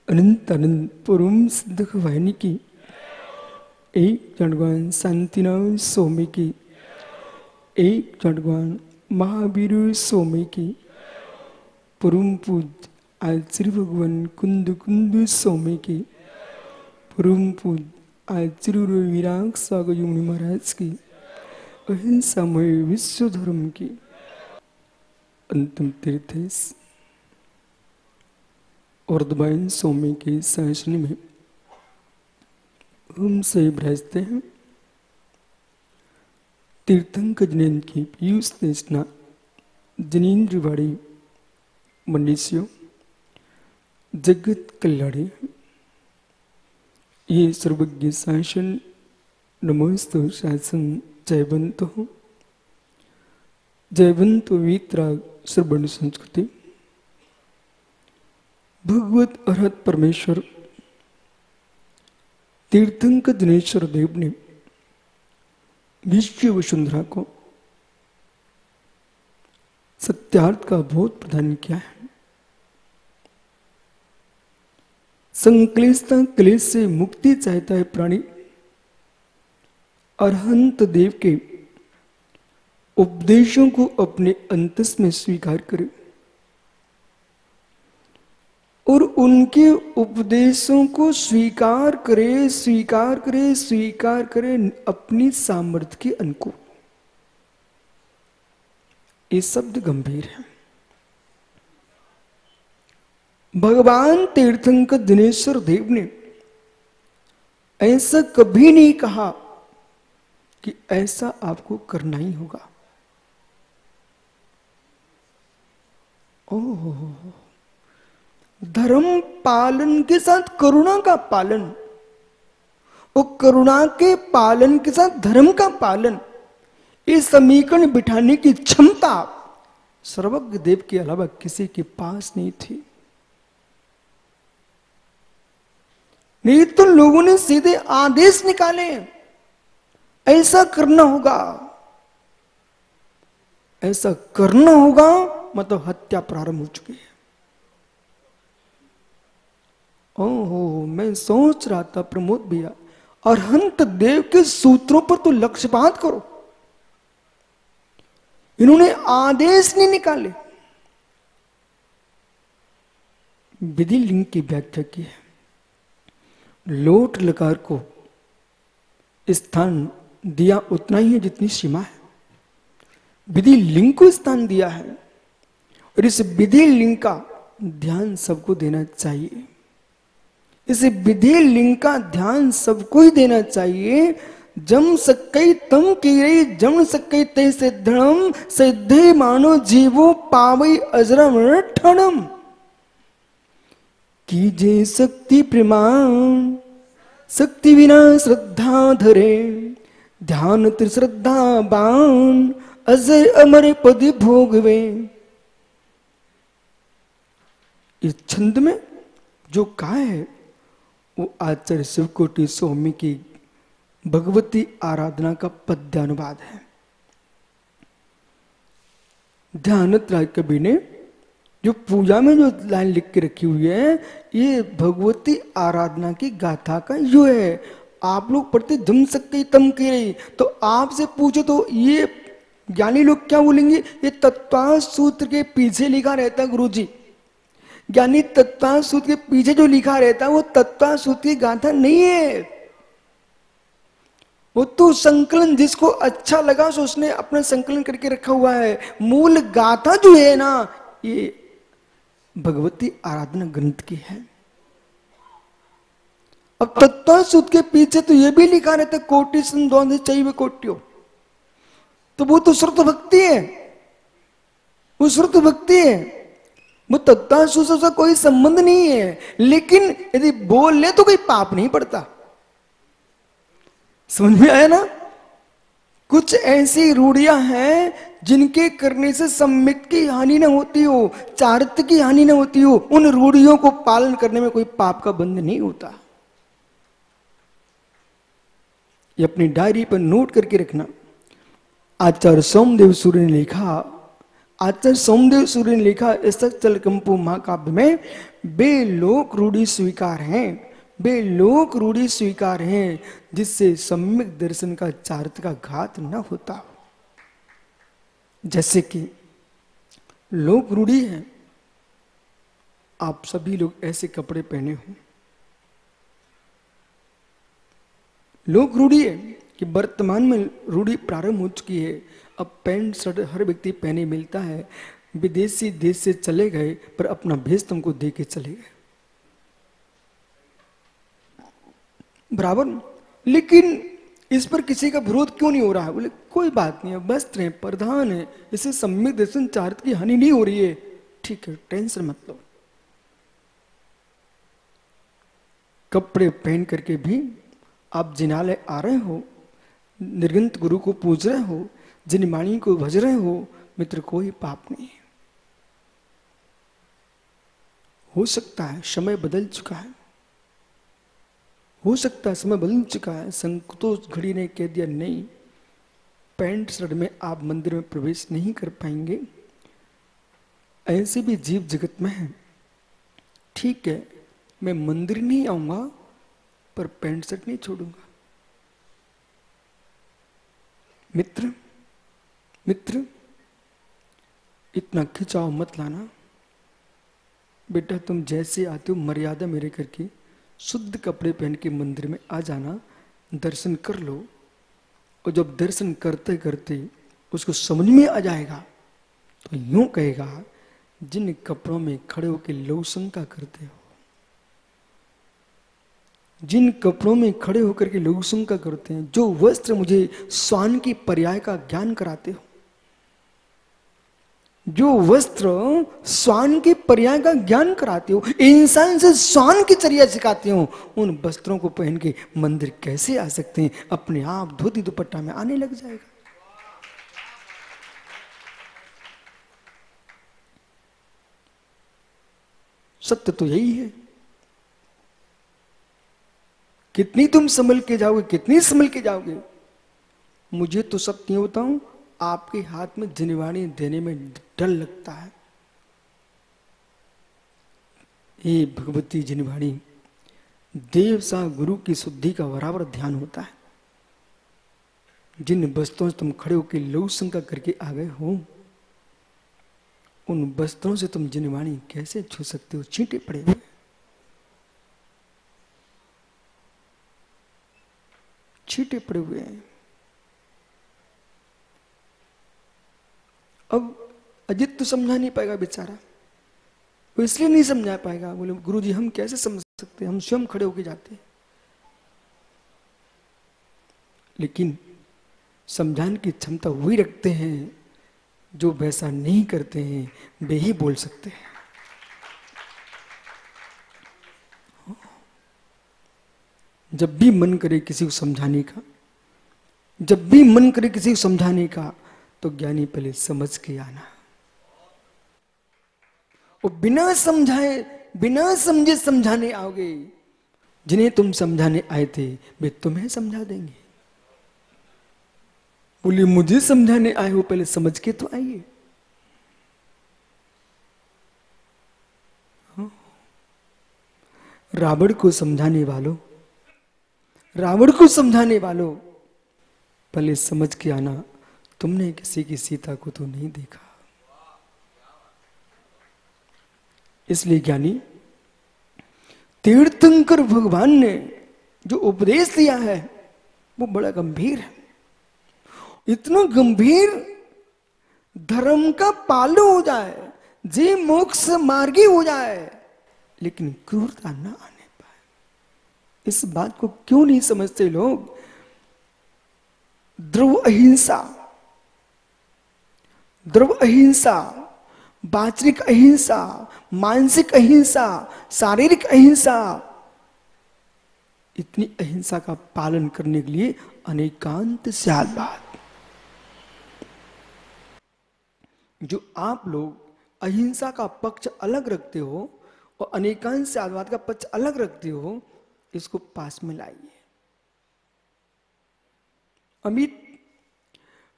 अनंत अनंत परम सिद्ध वाहिनी की एक जड़वान शांतिनाथ स्वामी की, एक जड़वान महावीर स्वामी की, परम पूज्य आचार्य भगवान कुंद कुंद स्वामी की, परम पूज्य आचार्य विराग सागर मुनि महाराज की, अहिंसामय विश्व धर्म की अंतिम तीर्थ वर्धमान स्वामी के शासन में हम से भ्रजते हैं। तीर्थंकर जैन की पीयूष देशना जनेन्द्रवाड़ी मनुष्यों जगत कल्याणी, ये सर्वज्ञ शासन नमोस्तु शासन जयवंतो जयवंतो वीतराग श्रवण संस्कृति। भगवत अरहत परमेश्वर तीर्थंकर दिनेश्वर देव ने विश्व वसुंधरा को सत्यार्थ का बोध प्रदान किया है। संक्लेशता क्लेश से मुक्ति चाहता है प्राणी, अरहंत देव के उपदेशों को अपने अंतस में स्वीकार करे और उनके उपदेशों को स्वीकार करे स्वीकार करे स्वीकार करे अपनी सामर्थ्य के अनुकूल। ये शब्द गंभीर है। भगवान तीर्थंकर दिनेश्वर देव ने ऐसा कभी नहीं कहा कि ऐसा आपको करना ही होगा। ओह, धर्म पालन के साथ करुणा का पालन और करुणा के पालन के साथ धर्म का पालन, ये समीकरण बिठाने की क्षमता सर्वज्ञ देव के अलावा किसी के पास नहीं थी। नहीं तो लोगों ने सीधे आदेश निकाले, ऐसा करना होगा, ऐसा करना होगा, मतलब हत्या प्रारंभ हो चुकी है। ओहो, मैं सोच रहा था प्रमोद भैया, अरहंत देव के सूत्रों पर तो लक्ष्यपात करो। इन्होंने आदेश नहीं निकाले, विधि लिंग की व्याख्या की है। लोट लकार को स्थान दिया उतना ही है जितनी सीमा है। विधि लिंग को स्थान दिया है और इस विधि लिंग का ध्यान सबको देना चाहिए। इस विधि लिंग का ध्यान सबको ही देना चाहिए। जम सकई तम कीरे जम सकई ते सिद्धम सिद्धे मानो जीवो पावई अजरम ठणम। कीजे शक्ति प्रमाण शक्ति बिना श्रद्धा धरे ध्यान त्रिश्रद्धा बाण अजर अमर पद भोगवे। इस छंद में जो कहा है वो आचार्य शिवकोटि स्वामी की भगवती आराधना का पद्यानुवाद है। ध्यानत राय कवि ने जो पूजा में जो लाइन लिख के रखी हुई है, ये भगवती आराधना की गाथा का यो है। आप लोग पढ़ते धम सकते तम के रही, तो आपसे पूछो तो ये ज्ञानी लोग क्या बोलेंगे, ये तत्व सूत्र के पीछे लिखा रहता है गुरुजी। ज्ञानी तत्व सूत्र के पीछे जो लिखा रहता है वो तत्व सूत्र की गाथा नहीं है। वो तो संकलन जिसको अच्छा लगा सो उसने अपना संकलन करके रखा हुआ है। मूल गाथा जो है ना, ये भगवती आराधना ग्रंथ की है। अब तत्व सूत्र के पीछे तो ये भी लिखा रहता है कोटि संद्वंद चाहिए कोटियो, तो वो तो श्रुत भक्ति है, वो श्रुत भक्ति है, वो तत्व सूत्र से कोई संबंध नहीं है। लेकिन यदि बोल ले तो कोई पाप नहीं पड़ता। समझ में आया ना? कुछ ऐसी रूढ़ियां हैं जिनके करने से सम्यक की हानि न होती हो, चारित्र की हानि न होती हो, उन रूढ़ियों को पालन करने में कोई पाप का बंध नहीं होता। ये अपनी डायरी पर नोट करके रखना। आचार्य सोमदेव सूर्य ने लिखा, आचार्य सोमदेव सूर्य ने लिखा इस चल कंपु महाकाव्य में, बे लोक रूढ़ी स्वीकार हैं, बे लोक रूढ़ी स्वीकार हैं जिससे सम्यक दर्शन का चारित्र का घात न होता। जैसे कि लोक रूढ़ी है, आप सभी लोग ऐसे कपड़े पहने हो। लोक रूढ़ी है कि वर्तमान में रूढ़ी प्रारंभ हो चुकी है। अब पैंट शर्ट हर व्यक्ति पहने मिलता है। विदेशी देश से चले गए पर अपना भेष तुमको दे के चले गए, बराबर। लेकिन इस पर किसी का विरोध क्यों नहीं हो रहा है? बोले कोई बात नहीं है, वस्त्र है, प्रधान है, इससे सम्यक दर्शन चारित्र की हानि नहीं हो रही है। ठीक है, टेंशन मत लो। कपड़े पहन करके भी आप जिनालय आ रहे हो, निर्गंत गुरु को पूज रहे हो, जिनवाणी को भज रहे हो, मित्र कोई पाप नहीं है। हो सकता है समय बदल चुका है, हो सकता है समय बदल चुका है। संतोष घड़ी ने कह दिया नहीं, पैंट शर्ट में आप मंदिर में प्रवेश नहीं कर पाएंगे। ऐसे भी जीव जगत में है। ठीक है, मैं मंदिर नहीं आऊंगा पर पैंट शर्ट नहीं छोड़ूंगा। मित्र मित्र, इतना खिंचाव मत लाना बेटा। तुम जैसे आते हो मर्यादा मेरे करके शुद्ध कपड़े पहन के मंदिर में आ जाना, दर्शन कर लो। और जब दर्शन करते करते उसको समझ में आ जाएगा तो यूं कहेगा, जिन कपड़ों में खड़े होकर लोग शंका करते हो, जिन कपड़ों में खड़े होकर के लोग शंका करते हैं, जो वस्त्र मुझे स्वान की पर्याय का ज्ञान कराते हो, जो वस्त्र स्वान के पर्याय का ज्ञान कराते हो, इंसान से स्वान की चर्या सिखाते हो, उन वस्त्रों को पहन के मंदिर कैसे आ सकते हैं? अपने आप धोती दुपट्टा में आने लग जाएगा। सत्य तो यही है। कितनी तुम संभल के जाओगे, कितनी संभल के जाओगे? मुझे तो सत्य बताऊं, आपके हाथ में जिनवाणी देने में डर लगता है। हे भगवती जिनवाणी, देव सा गुरु की शुद्धि का बराबर ध्यान होता है। जिन वस्त्रों से तुम खड़े होकर लघु शंका करके आ गए हो, उन वस्त्रों से तुम जिनवाणी कैसे छू सकते हो? छींटे पड़े हुए, छींटे पड़े हुए हैं। अब अजित तो समझा नहीं पाएगा बेचारा, वो इसलिए नहीं समझा पाएगा। बोले गुरुजी हम कैसे समझ सकते हैं, हम स्वयं खड़े होके जाते हैं। लेकिन समझाने की क्षमता वही रखते हैं जो वैसा नहीं करते हैं, वे ही बोल सकते हैं। जब भी मन करे किसी को समझाने का, जब भी मन करे किसी को समझाने का, तो ज्ञानी पहले समझ के आना। वो बिना समझाए, बिना समझे समझाने आओगे। जिन्हें तुम समझाने आए थे वे तुम्हें समझा देंगे। बोले मुझे समझाने आए हो, पहले समझ के तो आइए। रावण को समझाने वालों, रावण को समझाने वालों, पहले समझ के आना, तुमने किसी की सीता को तो नहीं देखा। इसलिए ज्ञानी तीर्थंकर भगवान ने जो उपदेश दिया है वो बड़ा गंभीर है। इतना गंभीर, धर्म का पालन हो जाए, जे मोक्ष मार्गी हो जाए, लेकिन क्रूरता ना आने पाए। इस बात को क्यों नहीं समझते लोग? ध्रुव अहिंसा, ध्रुव अहिंसा, वाचनिक अहिंसा, मानसिक अहिंसा, शारीरिक अहिंसा, इतनी अहिंसा का पालन करने के लिए अनेकांत स्याल बात। जो आप लोग अहिंसा का पक्ष अलग रखते हो और अनेकांत स्यालवाद का पक्ष अलग रखते हो, इसको पास में लाइए। अमित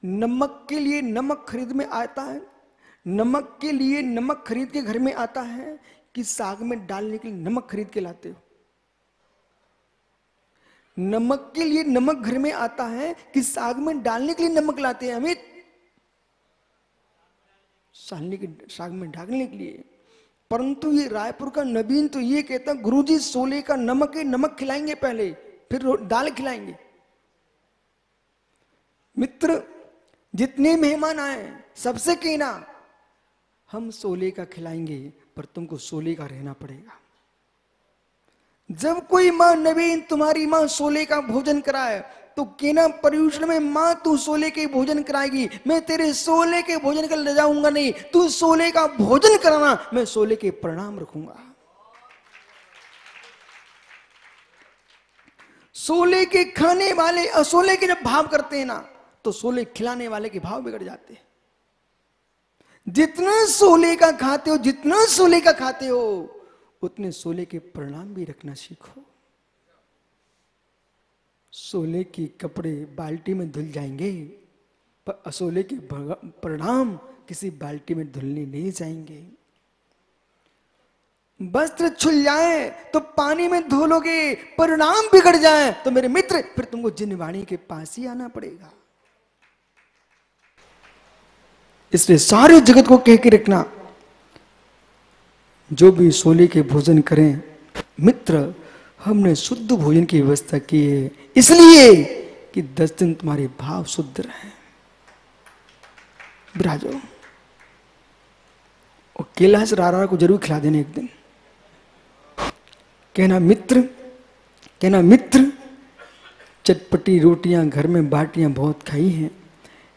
नमक के लिए नमक खरीद में आता है, नमक के लिए नमक खरीद के घर में आता है कि साग में डालने के लिए नमक खरीद के लाते हो? नमक के लिए नमक घर में आता है कि साग में डालने के लिए नमक लाते हैं? अमित सालने के साग में डालने के लिए। परंतु ये रायपुर का नवीन तो ये कहता है गुरुजी सोले का नमक है, नमक खिलाएंगे पहले फिर दाल खिलाएंगे। मित्र जितने मेहमान आए सबसे कहना हम सोले का खिलाएंगे, पर तुमको सोले का रहना पड़ेगा। जब कोई माँ नवीन तुम्हारी माँ सोले का भोजन कराए तो कहना पर्यूषण में माँ तू सोले के भोजन कराएगी, मैं तेरे सोले के भोजन का ले जाऊंगा नहीं, तू सोले का भोजन कराना, मैं सोले के प्रणाम रखूंगा। सोले के खाने वाले असोले के जब भाव करते हैं ना, तो सोले खिलाने वाले के भाव बिगड़ जाते हैं। जितना सोले का खाते हो, जितना सोले का खाते हो, उतने सोले के प्रणाम भी रखना सीखो। सोले के कपड़े बाल्टी में धुल जाएंगे, पर असोले के परिणाम किसी बाल्टी में धुलने नहीं जाएंगे। वस्त्र छुल जाए तो पानी में धो लोगे, परिणाम बिगड़ जाए तो मेरे मित्र फिर तुमको जिनवाणी के पास ही आना पड़ेगा। इसलिए सारे जगत को कह के रखना, जो भी सोले के भोजन करें, मित्र हमने शुद्ध भोजन की व्यवस्था की है, इसलिए कि 10 दिन तुम्हारे भाव शुद्ध रहे। विराजो और कैलाश रारा को जरूर खिला देने एक दिन। कहना मित्र चटपटी रोटियां घर में बाटियां बहुत खाई हैं,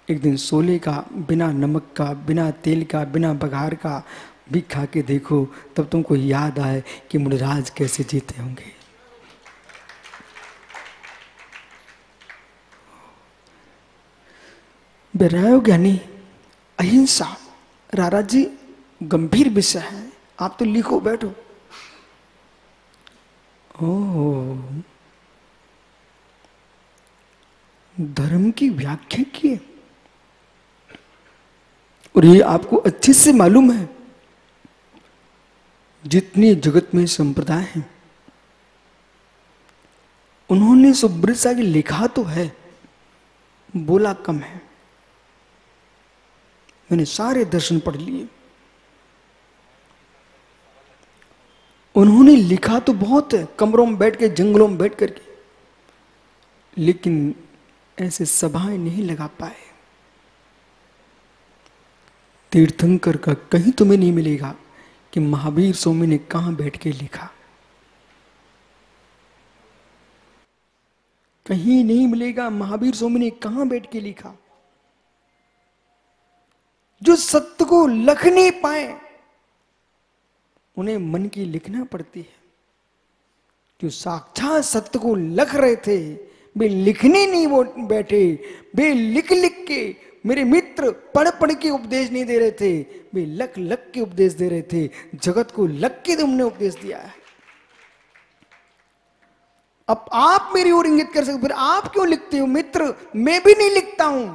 एक दिन सोले का, बिना नमक का, बिना तेल का, बिना बघार का भी खा के देखो, तब तुमको याद आए कि मुनिराज कैसे जीते होंगे। बेरायो ज्ञानी, अहिंसा रारा जी गंभीर विषय है, आप तो लिखो बैठो। ओ धर्म की व्याख्या की है और ये आपको अच्छे से मालूम है, जितनी जगत में संप्रदाय हैं उन्होंने सुब्रत की लिखा तो है, बोला कम है। मैंने सारे दर्शन पढ़ लिए, उन्होंने लिखा तो बहुत है, कमरों में बैठ के, जंगलों में बैठ करके, लेकिन ऐसे सभाएं नहीं लगा पाए। तीर्थंकर का कहीं तुम्हें नहीं मिलेगा कि महावीर स्वामी ने कहां बैठ के लिखा, कहीं नहीं मिलेगा महावीर स्वामी ने कहां बैठ के लिखा। जो सत्य को लिख नहीं पाए उन्हें मन की लिखना पड़ती है। जो साक्षात सत्य को लिख रहे थे वे लिखने नहीं वो बैठे, वे लिख लिख के, मेरे मित्र पढ़ पढ़ के उपदेश नहीं दे रहे थे, वे लख लख के उपदेश दे रहे थे। जगत को लख के तुमने उपदेश दिया है। अब आप मेरी ओर इंगित कर सकते, फिर आप क्यों लिखते हो? मित्र मैं भी नहीं लिखता हूं,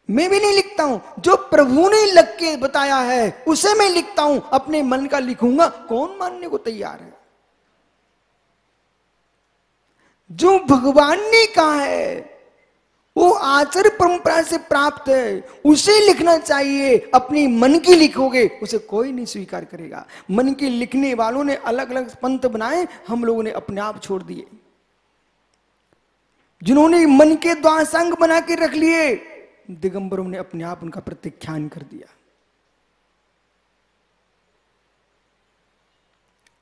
मैं भी नहीं लिखता हूं, जो प्रभु ने लिख के बताया है उसे मैं लिखता हूं। अपने मन का लिखूंगा, कौन मानने को तैयार है? जो भगवान ने कहा है वो आचार्य परंपरा से प्राप्त है, उसे लिखना चाहिए। अपनी मन की लिखोगे उसे कोई नहीं स्वीकार करेगा। मन की लिखने वालों ने अलग अलग पंथ बनाए, हम लोगों ने अपने आप छोड़ दिए। जिन्होंने मन के द्वासांग बना के रख लिए, दिगंबरों ने अपने आप उनका प्रत्याख्यान कर दिया।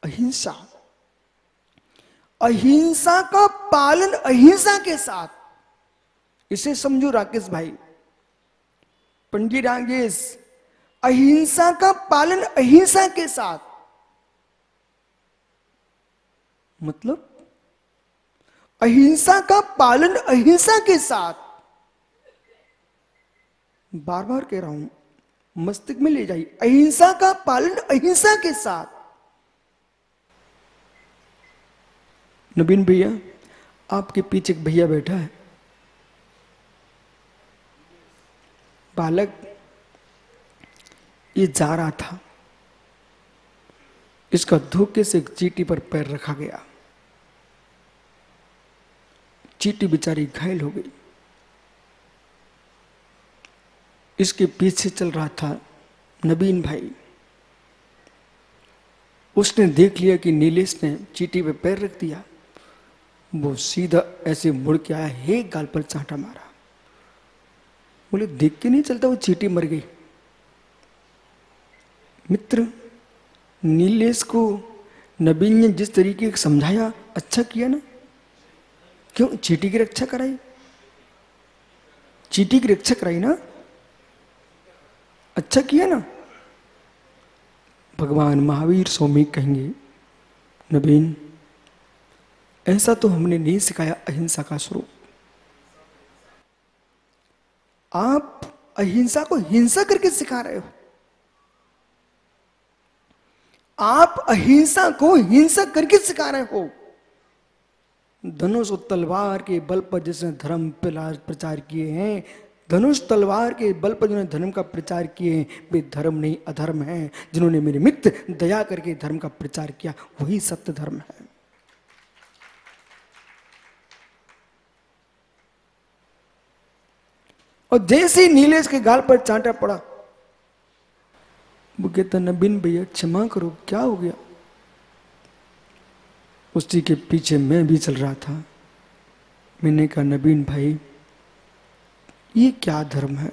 अहिंसा, अहिंसा का पालन अहिंसा के साथ, इसे समझो राकेश भाई, पंडित राजेश, अहिंसा का पालन अहिंसा के साथ मतलब अहिंसा का पालन अहिंसा के साथ, बार बार कह रहा हूं, मस्तिष्क में ले जाइए, अहिंसा का पालन अहिंसा के साथ। नवीन भैया, आपके पीछे एक भैया बैठा है, बालक, ये जा रहा था, इसका धोखे से एक चींटी पर पैर रखा गया, चींटी बेचारी घायल हो गई। इसके पीछे चल रहा था नवीन भाई, उसने देख लिया कि नीलेश ने चींटी पे पैर रख दिया, वो सीधा ऐसे मुड़ के आया, हे गाल पर चांटा मारा। बोले देख के नहीं चलता, वो चींटी मर गई। मित्र, नीलेश को नवीन ने जिस तरीके से समझाया, अच्छा किया ना? क्यों? चींटी की रक्षा कराई, चींटी की रक्षा कराई ना, अच्छा किया ना? भगवान महावीर स्वामी कहेंगे, नवीन ऐसा तो हमने नहीं सिखाया अहिंसा का स्वरूप। आप अहिंसा को हिंसा करके सिखा रहे हो, आप अहिंसा को हिंसा करके सिखा रहे हो। धनुष और तलवार के बल पर जिसने धर्म प्रचार किए हैं, धनुष तलवार के बल पर जिन्होंने धर्म का प्रचार किए वे धर्म नहीं अधर्म है। जिन्होंने मेरे मित्र दया करके धर्म का प्रचार किया वही सत्य धर्म है। और जैसे ही नीलेश के गाल पर चांटा पड़ा, वो कहता नबीन भैया क्षमा करो, क्या हो गया? उसी के पीछे मैं भी चल रहा था। मैंने कहा नबीन भाई ये क्या धर्म है?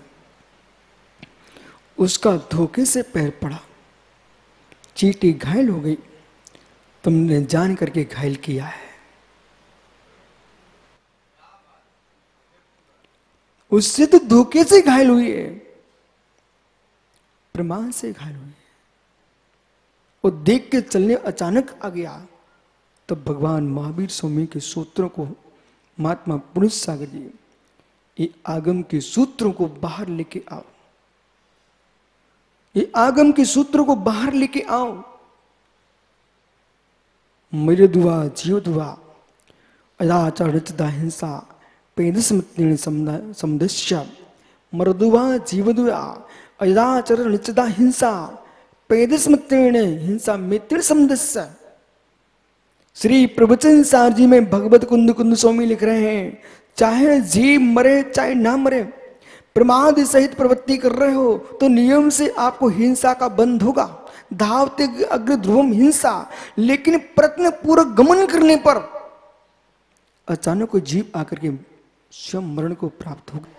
उसका धोखे से पैर पड़ा, चींटी घायल हो गई, तुमने जान करके घायल किया है। उससे तो धोखे से घायल हुई है, प्रमाण से घायल हुई है। वो देख के चलने अचानक आ गया। तब भगवान महावीर स्वामी के सूत्रों को महात्मा पुरुष सागर जी, ये आगम के सूत्रों को बाहर लेके आओ, ये आगम के सूत्रों को बाहर लेके आओ। मेरे दुआ जीव दुआ अदाचार रचदा हिंसा पेदस्मृति समुदस्य मृदुवा जीवदुआ अदाचार रचदा हिंसा पेदस्मृति हिंसा मित्र समुदस्य। श्री प्रवचन सार जी में भगवत कुंद कुंद स्वामी लिख रहे हैं, चाहे जीव मरे चाहे ना मरे, प्रमाद सहित प्रवृत्ति कर रहे हो तो नियम से आपको हिंसा का बंध होगा। धावते अग्र ध्रुवम हिंसा, लेकिन प्रयत्न पूर्वक गमन करने पर अचानक कोई जीव आकर के स्वयं मरण को प्राप्त होगा।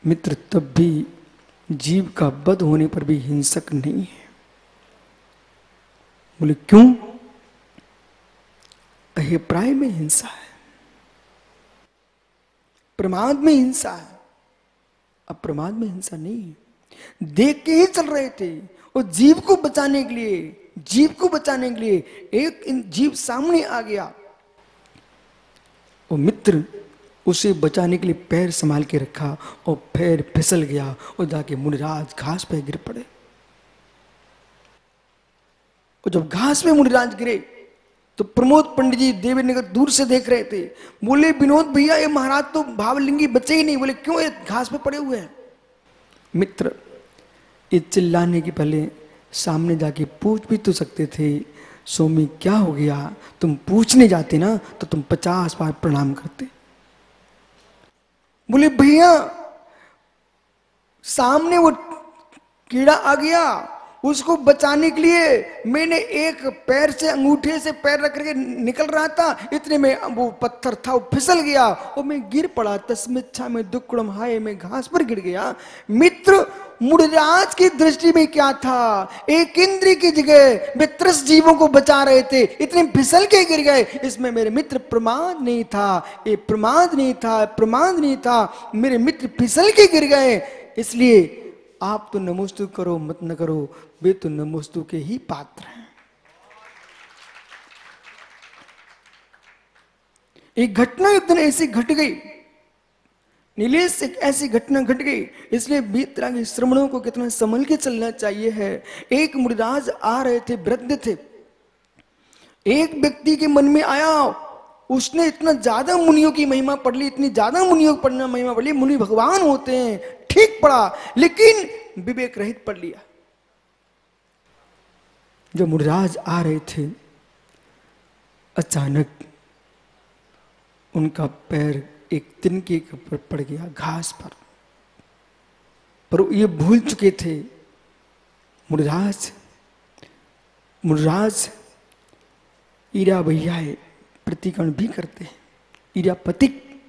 मित्र तब भी जीव का वध होने पर भी हिंसक नहीं है। बोले क्यों? अभिप्राय में हिंसा है, प्रमाद में हिंसा है, अप्रमाद में हिंसा नहीं है। देख के ही चल रहे थे और जीव को बचाने के लिए, जीव को बचाने के लिए एक जीव सामने आ गया। वो मित्र उसे बचाने के लिए पैर संभाल के रखा और पैर फिसल गया और जाके मुनिराज घास पे गिर पड़े। और जब घास पे मुनिराज गिरे तो प्रमोद पंडित जी देवीनगर दूर से देख रहे थे। बोले विनोद भैया ये महाराज तो भावलिंगी बचे ही नहीं। बोले क्यों? ये घास पे पड़े हुए हैं। मित्र ये चिल्लाने के पहले सामने जाके पूछ भी तो सकते थे, स्वामी क्या हो गया? तुम पूछने जाते ना तो तुम 50 बार प्रणाम करते। बोले भैया सामने वो कीड़ा आ गया, उसको बचाने के लिए मैंने एक पैर से अंगूठे से पैर रख करके निकल रहा था, इतने में वो पत्थर था वो फिसल गया और मैं गिर पड़ा। तस्मिच्छा में दुक्कड़म हाय, मैं घास पर गिर गया। मित्र मुनिराज की दृष्टि में क्या था? एक इंद्री की जगह वे 30 जीवों को बचा रहे थे, इतने फिसल के गिर गए। इसमें मेरे मित्र प्रमाद नहीं था, ये प्रमाद नहीं था, प्रमाद नहीं था, मेरे मित्र फिसल के गिर गए। इसलिए आप तो नमोस्तु करो मत न करो, वे तो नमोस्तु के ही पात्र हैं। एक घटना एक दिन ऐसी घट गई, नीलेश एक ऐसी घटना घट गई, इसलिए बीत तरह के श्रमणों को कितना संभल के चलना चाहिए है। एक मुनिराज आ रहे थे, वृद्ध थे। एक व्यक्ति के मन में आया, उसने इतना ज्यादा मुनियों की महिमा पढ़ ली, इतनी ज्यादा मुनियों की पढ़ना महिमा पढ़ ली, मुनि भगवान होते हैं, ठीक पढ़ा, लेकिन विवेक रहित पढ़ लिया। जब मुनिराज आ रहे थे अचानक उनका पैर एक तिनके के ऊपर पड़ गया, घास पर ये भूल चुके थे मुनिराज ईरा भैया है, प्रतिकरण भी करते हैं। ईरा पतिक,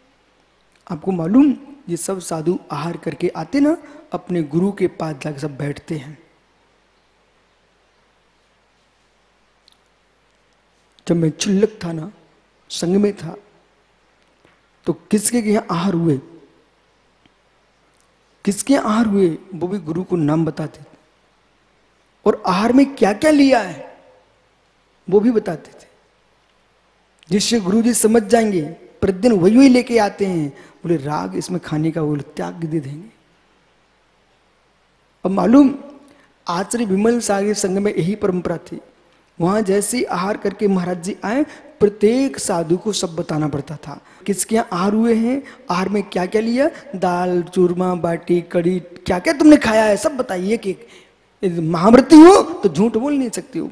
आपको मालूम ये सब साधु आहार करके आते ना, अपने गुरु के पास जाकर सब बैठते हैं। जब मैं चुल्लक था ना, संग में था, तो किसके यहाँ आहार हुए, किसके आहार हुए वो भी गुरु को नाम बताते थे, और आहार में क्या क्या लिया है वो भी बताते थे, जिससे गुरु जी समझ जाएंगे। प्रतिदिन वही लेके आते हैं, बोले राग इसमें खाने का, वो त्याग दे देंगे। अब मालूम आचार्य विमल सागर संघ में यही परंपरा थी। वहां जैसे आहार करके महाराज जी आए, प्रत्येक साधु को सब बताना पड़ता था। किसके यहाँ आहार हुए हैं, आहार में क्या क्या लिया, दाल चूरमा बाटी कड़ी क्या क्या तुमने खाया है सब बताइए। कि महाव्रती हो तो झूठ बोल नहीं सकती हो।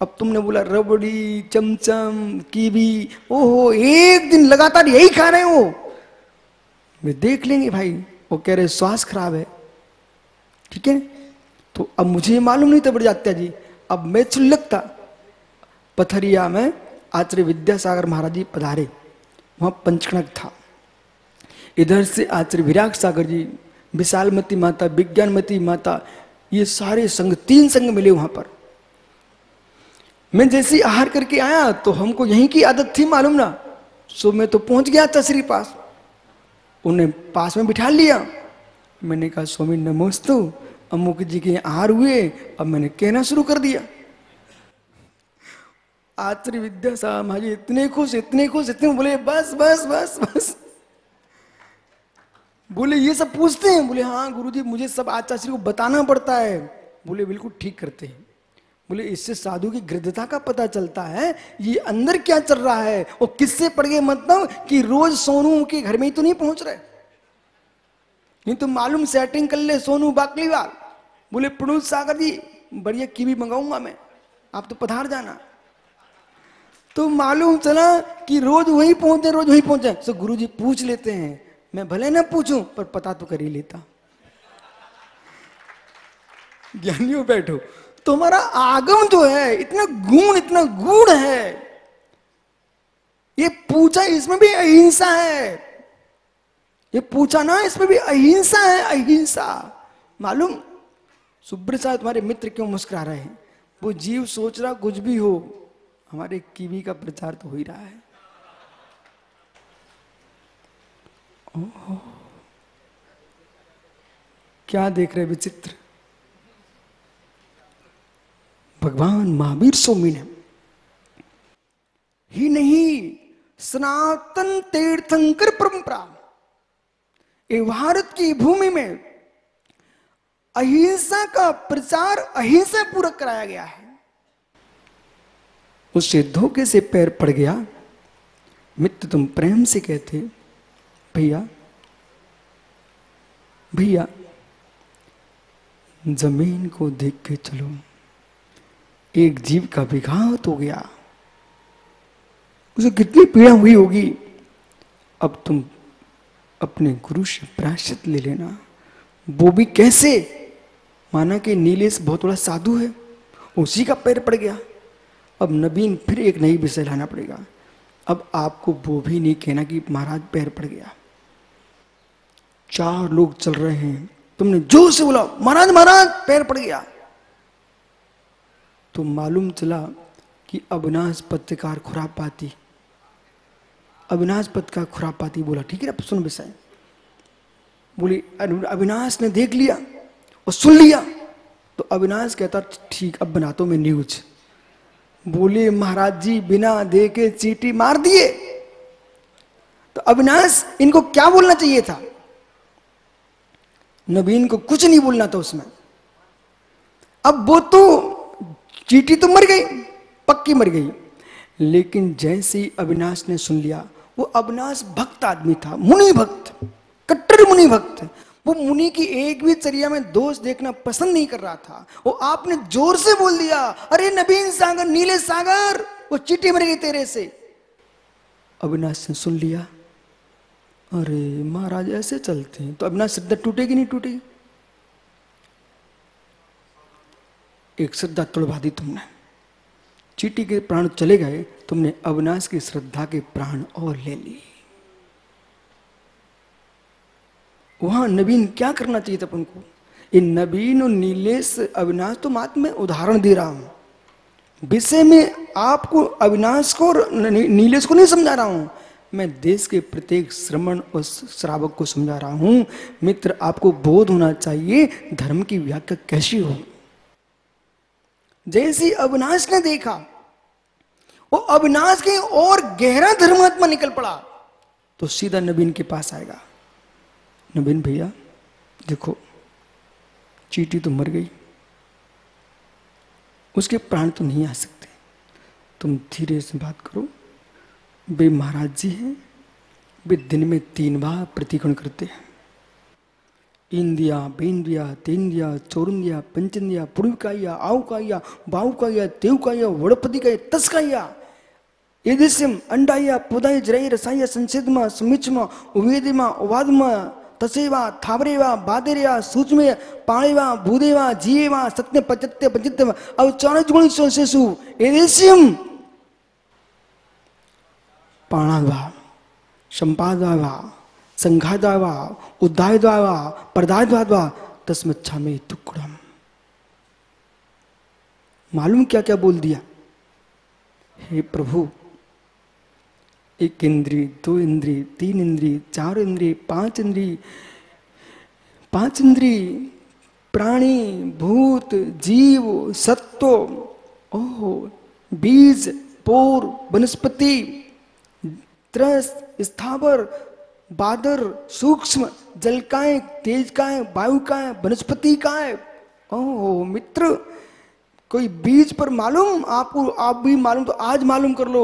अब तुमने बोला रबड़ी चमचम कीवी, ओहो एक दिन लगातार यही खा रहे हो, वे देख लेंगे भाई, वो कह रहे स्वास्थ्य खराब है। ठीक है, तो अब मुझे मालूम नहीं था बड़जात्या जी, अब मैं चुल्लक था। पथरिया में आचार्य विद्यासागर महाराज जी पधारे, वहां पंचकणक था। इधर से आचार्य विराग सागर जी, विशालमती माता, विज्ञानमती माता, ये सारे संघ 3 संघ मिले वहां पर। मैं जैसे आहार करके आया तो हमको यहीं की आदत थी मालूम ना, सो मैं तो पहुंच गया तसरी पास, उन्हें पास में बिठा लिया। मैंने कहा स्वामी नमोस्तु, अमुक जी के आहार हुए। अब मैंने कहना शुरू कर दिया। आचार्य विद्यासागर महाराज इतने खुश इतने खुश इतने, बोले बस बस बस बस। बोले ये सब पूछते हैं? बोले हाँ गुरुजी मुझे सब आचार्य को बताना पड़ता है। बोले बिल्कुल ठीक करते हैं। बोले इससे साधु की गृद्धता का पता चलता है, ये अंदर क्या चल रहा है। और किससे पड़ गए, मतलब कि रोज सोनू के घर में ही तो नहीं पहुंच रहे, नहीं तो मालूम सेटिंग कर ले सोनू बाकलीवाल। बोले प्रणुज सागर जी बढ़िया कीवी मंगाऊंगा मैं, आप तो पधार जाना। तो मालूम चला कि रोज वही पहुंचे रोज वही पहुंचे। सो गुरुजी पूछ लेते हैं, मैं भले ना पूछूं पर पता तो कर ही लेता। ज्ञानियों बैठो, तुम्हारा आगम जो है इतना गुण इतना गूढ़ है, ये पूछा इसमें भी अहिंसा है, ये पूछा ना इसमें भी अहिंसा है, अहिंसा। मालूम सुब्रत साहब तुम्हारे मित्र क्यों मुस्कुरा रहे हैं? वो जीव सोच रहा कुछ भी हो, हमारे कीवी का प्रचार तो हो ही रहा है। ओह क्या देख रहे विचित्र। भगवान महावीर स्वामी ने ही नहीं, सनातन तीर्थंकर परंपरा ये भारत की भूमि में अहिंसा का प्रचार अहिंसा पूर्वक कराया गया है। उससे धोखे से पैर पड़ गया। मित्र तुम प्रेम से कहते भैया भैया जमीन को देख के चलो, एक जीव का विघात हो गया, उसे कितनी पीड़ा हुई होगी। अब तुम अपने गुरु से प्रायश्चित ले लेना। वो भी कैसे? माना कि नीलेश बहुत बड़ा साधु है, उसी का पैर पड़ गया। अब नवीन फिर एक नई विषय लाना पड़ेगा। अब आपको वो भी नहीं कहना कि महाराज पैर पड़ गया। 4 लोग चल रहे हैं, तुमने जोर से बोला महाराज महाराज पैर पड़ गया, तो मालूम चला कि अविनाश पत्रकार खुरापाती, अविनाश पत्र का खुरापाती बोला ठीक है अब सुन विषय। बोले अविनाश ने देख लिया और सुन लिया, तो अविनाश कहता ठीक अब बना तो मैं न्यूज। बोले महाराज जी बिना देखे चीटी मार दिए। तो अविनाश इनको क्या बोलना चाहिए था? नवीन को कुछ नहीं बोलना था उसमें। अब वो तो चीटी तो मर गई, पक्की मर गई, लेकिन जैसे ही अविनाश ने सुन लिया, वो अविनाश भक्त आदमी था, मुनि भक्त, कट्टर मुनि भक्त। वो मुनि की एक भी चर्या में दोष देखना पसंद नहीं कर रहा था। वो आपने जोर से बोल दिया अरे नवीन सागर नीले सागर वो चीटी मर गई तेरे से। अविनाश ने सुन लिया, अरे महाराज ऐसे चलते हैं, तो अविनाश श्रद्धा टूटेगी नहीं टूटेगी? एक श्रद्धा तोड़वा दी तुमने, चीटी के प्राण चले गए, तुमने अविनाश की श्रद्धा के प्राण और ले लिए। वहां नवीन क्या करना चाहिए था अपन को? ये नवीन और नीलेश अविनाश तो मात्र मैं उदाहरण दे रहा हूं, विषय में आपको अविनाश को और नीलेश को नहीं समझा रहा हूं, मैं देश के प्रत्येक श्रमण और श्रावक को समझा रहा हूं। मित्र आपको बोध होना चाहिए धर्म की व्याख्या कैसी हो। जैसे अविनाश ने देखा, वो अविनाश के और गहरा धर्मात्मा निकल पड़ा, तो सीधा नवीन के पास आएगा। नवीन भैया देखो चीटी तो मर गई, उसके प्राण तो नहीं आ सकते, तुम धीरे से बात करो, वे महाराज जी हैं, वे दिन में 3 बार प्रतिगण करते हैं। इंद्रिया, बेंद्रिया, तेंद्रिया, चौरंद्रिया, पंचेंद्रिया, पूर्विकाया, आउकाया, बाहुकाया, तेवकाया, वड़पतिकाया, तस्काया, एदिस्यम, अंडाया, पुदाय, जराय, रसाया, संसेदमा, समिचमा, उवेदिमा, उवादमा, तसेवा, थावरेवा, बादेरेवा, सूक्ष्मे, पाणेवा, भूदेवा, जीवेवा, सत्य, पचत्य, पचित्य, अब 40 गुण सोसेसु, एदिस्यम, पाणाद्वा, संपाद्वा, संघाद्वा, उद्धायद्वा, प्रदायद्वा, तस्मच्छामि तुक्कुड़म। मालूम क्या क्या बोल दिया? हे प्रभु, 1 इंद्री, 2 इंद्री, 3 इंद्री, 4 इंद्री, 5 इंद्री, 5 इंद्री, प्राणी, भूत, जीव, सत्व, ओह, बीज, पोर, वनस्पति, त्रस, स्थावर, बादर, सूक्ष्म, जलकाय, तेजकाय, वायुकाय, वनस्पति काय। ओह मित्र, कोई बीज पर मालूम आपको, आप भी मालूम तो आज मालूम कर लो।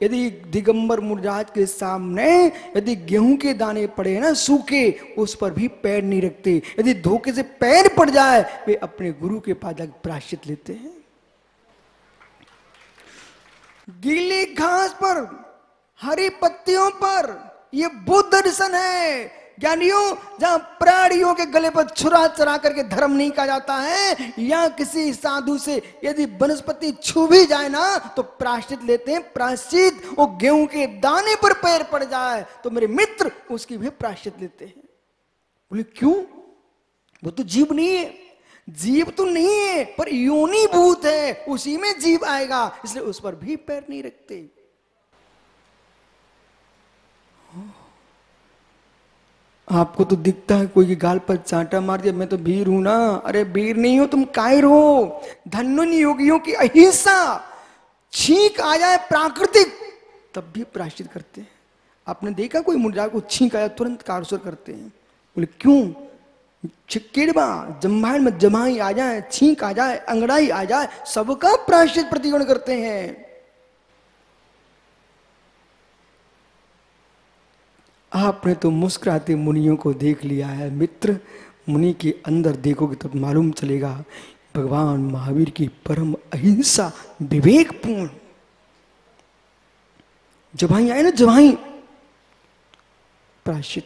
यदि दिगंबर मुनिराज के सामने यदि गेहूं के दाने पड़े ना सूखे, उस पर भी पैर नहीं रखते। यदि धोखे से पैर पड़ जाए, वे अपने गुरु के पास जाकर प्रायश्चित लेते हैं। गीली घास पर, हरी पत्तियों पर, ये बुद्ध दर्शन है ज्ञानियों। जहां प्राणियों के गले पर छुरा चरा करके धर्म नहीं कहा जाता है, या किसी साधु से यदि वनस्पति छू भी जाए ना तो प्रायश्चित लेते हैं। प्रायश्चित, वो गेहूं के दाने पर पैर पड़ जाए तो मेरे मित्र उसकी भी प्रायश्चित लेते हैं। बोले क्यों? वो तो जीव नहीं है। जीव तो नहीं है, पर योनि भूत है, उसी में जीव आएगा, इसलिए उस पर भी पैर नहीं रखते। आपको तो दिखता है कोई के गाल पर चांटा मार दिया, मैं तो वीर हूं ना। अरे वीर नहीं हो तुम, कायर हो। धन्य योगियों की अहिंसा। छींक आ जाए प्राकृतिक तब भी प्रायश्चित करते हैं। आपने देखा कोई मुंडा को छींक आया तुरंत कारसुर करते हैं? बोले क्यों? चिकेड़वा जम्भाई में जमाई आ जाए, छींक आ जाए, अंगड़ाई आ जाए, सबका प्रायश्चित प्रतिगण करते हैं। आपने तो मुस्कुराते मुनियों को देख लिया है मित्र। मुनि के अंदर देखोगे तो मालूम चलेगा भगवान महावीर की परम अहिंसा, विवेकपूर्ण। जवाई आए ना, जवाई प्रायश्चित।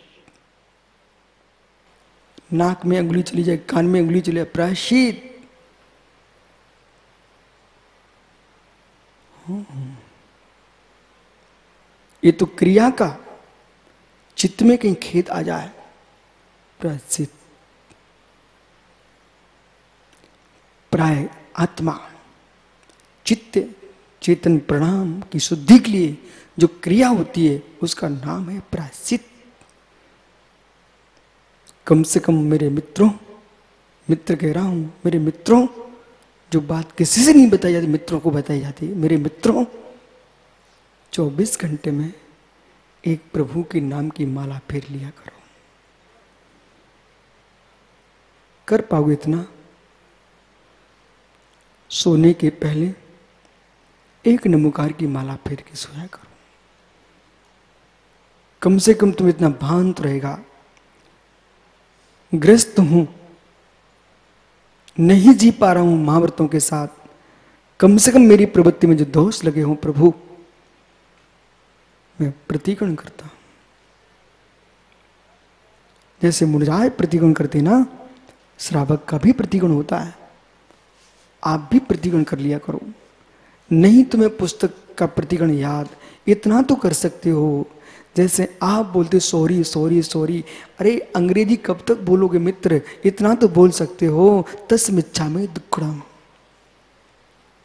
नाक में अंगुली चली जाए, कान में अंगुली चली जाए, प्रायश्चित। ये तो क्रिया का, चित्त में कहीं खेद आ जाए, प्रायश्चित। प्राय आत्मा, चित्त, चेतन प्रणाम की शुद्धि के लिए जो क्रिया होती है उसका नाम है प्रायश्चित। कम से कम मेरे मित्रों, मित्र कह रहा हूं, मेरे मित्रों, जो बात किसी से नहीं बताई जाती मित्रों को बताई जाती है। मेरे मित्रों, 24 घंटे में एक प्रभु के नाम की माला फेर लिया करो। कर पाओगे इतना? सोने के पहले एक नमोकार की माला फेर के सोया करो। कम से कम तुम इतना भान तो रहेगा, ग्रस्त हूं, नहीं जी पा रहा हूं महाव्रतों के साथ, कम से कम मेरी प्रवृत्ति में जो दोष लगे हों प्रभु, मैं प्रतिगण करता हूं। जैसे मुनिराज प्रतिगण करते ना, श्रावक का भी प्रतिगण होता है। आप भी प्रतिगण कर लिया करो। नहीं तुम्हें पुस्तक का प्रतिगण याद, इतना तो कर सकते हो। जैसे आप बोलते सॉरी सॉरी सॉरी, अरे अंग्रेजी कब तक बोलोगे मित्र? इतना तो बोल सकते हो, तस्मिच्छामि दुक्कडम।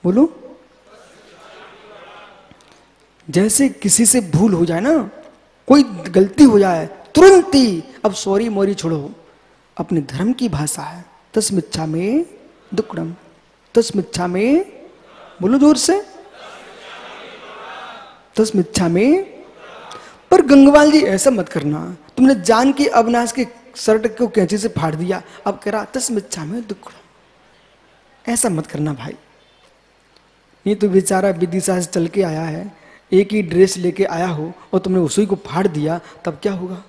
बोलो। जैसे किसी से भूल हो जाए ना, कोई गलती हो जाए, तुरंत ही अब सॉरी मोरी छोड़ो, अपने धर्म की भाषा है, तस्मिच्छामि दुक्कडम। तस्मिच्छामि, बोलो जोर से, तस्मिच्छामि। पर गंगवाल जी ऐसा मत करना, तुमने जान के अविनाश के शर्ट को कैंची से फाड़ दिया, अब कह रहा तस्मिच्छामि दुक्कडम। ऐसा मत करना भाई। ये तो बेचारा विदिशा से चल के आया है, एक ही ड्रेस लेके आया हो और तुमने उसी को फाड़ दिया, तब क्या होगा?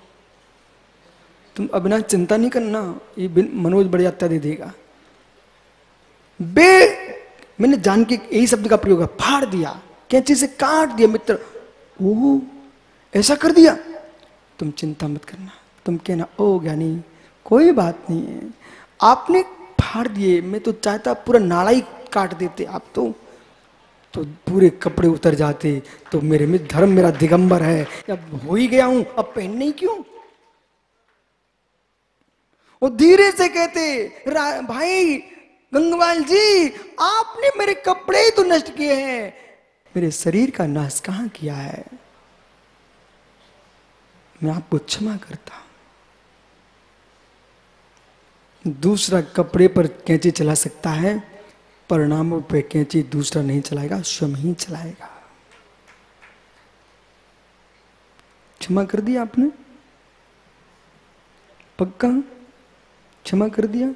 तुम अविनाश चिंता नहीं करना, ये मनोज बढ़िया दे देगा। मैंने जान के यही शब्द का प्रयोग है, फाड़ दिया, कैंची से काट दिया मित्र। ओह ऐसा कर दिया, तुम चिंता मत करना, तुम कहना ओ ज्ञानी कोई बात नहीं है, आपने फाड़ दिए, मैं तो चाहता पूरा नाड़ा ही काट देते आप तो पूरे कपड़े उतर जाते, तो मेरे में धर्म मेरा दिगंबर है, अब हो ही गया हूं, अब पहनने ही क्यों? वो धीरे से कहते भाई गंगवाल जी, आपने मेरे कपड़े ही तो नष्ट किए हैं, मेरे शरीर का नाश कहां किया है, मैं आपको क्षमा करता हूं। दूसरा कपड़े पर कैंची चला सकता है, परिणामों पे कैंची दूसरा नहीं चलाएगा, स्वयं ही चलाएगा। क्षमा कर दिया आपने? पक्का क्षमा कर दिया?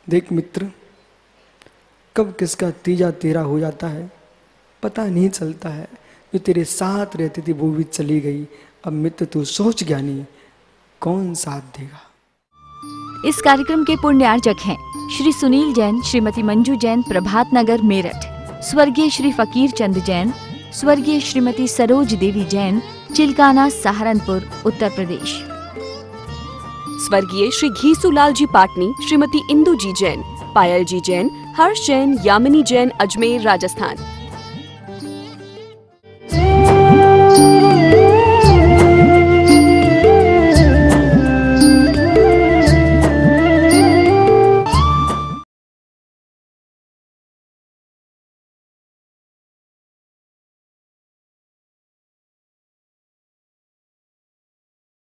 देख मित्र, कब किसका तीजा तेरा हो जाता है पता नहीं चलता है। जो तेरे साथ रहती थी वो भी चली गई, अब मित्र तू सोच ज्ञानी, कौन साथ देगा? इस कार्यक्रम के पुण्यार्चक हैं श्री सुनील जैन, श्रीमती मंजू जैन, प्रभात नगर मेरठ, स्वर्गीय श्री फकीर चंद जैन, स्वर्गीय श्रीमती सरोज देवी जैन, चिलकाना सहारनपुर, उत्तर प्रदेश। स्वर्गीय श्री घीसूलाल जी पाटनी, श्रीमती इंदू जी जैन, पायल जी जैन, हर्ष जैन, यामिनी जैन, अजमेर, राजस्थान।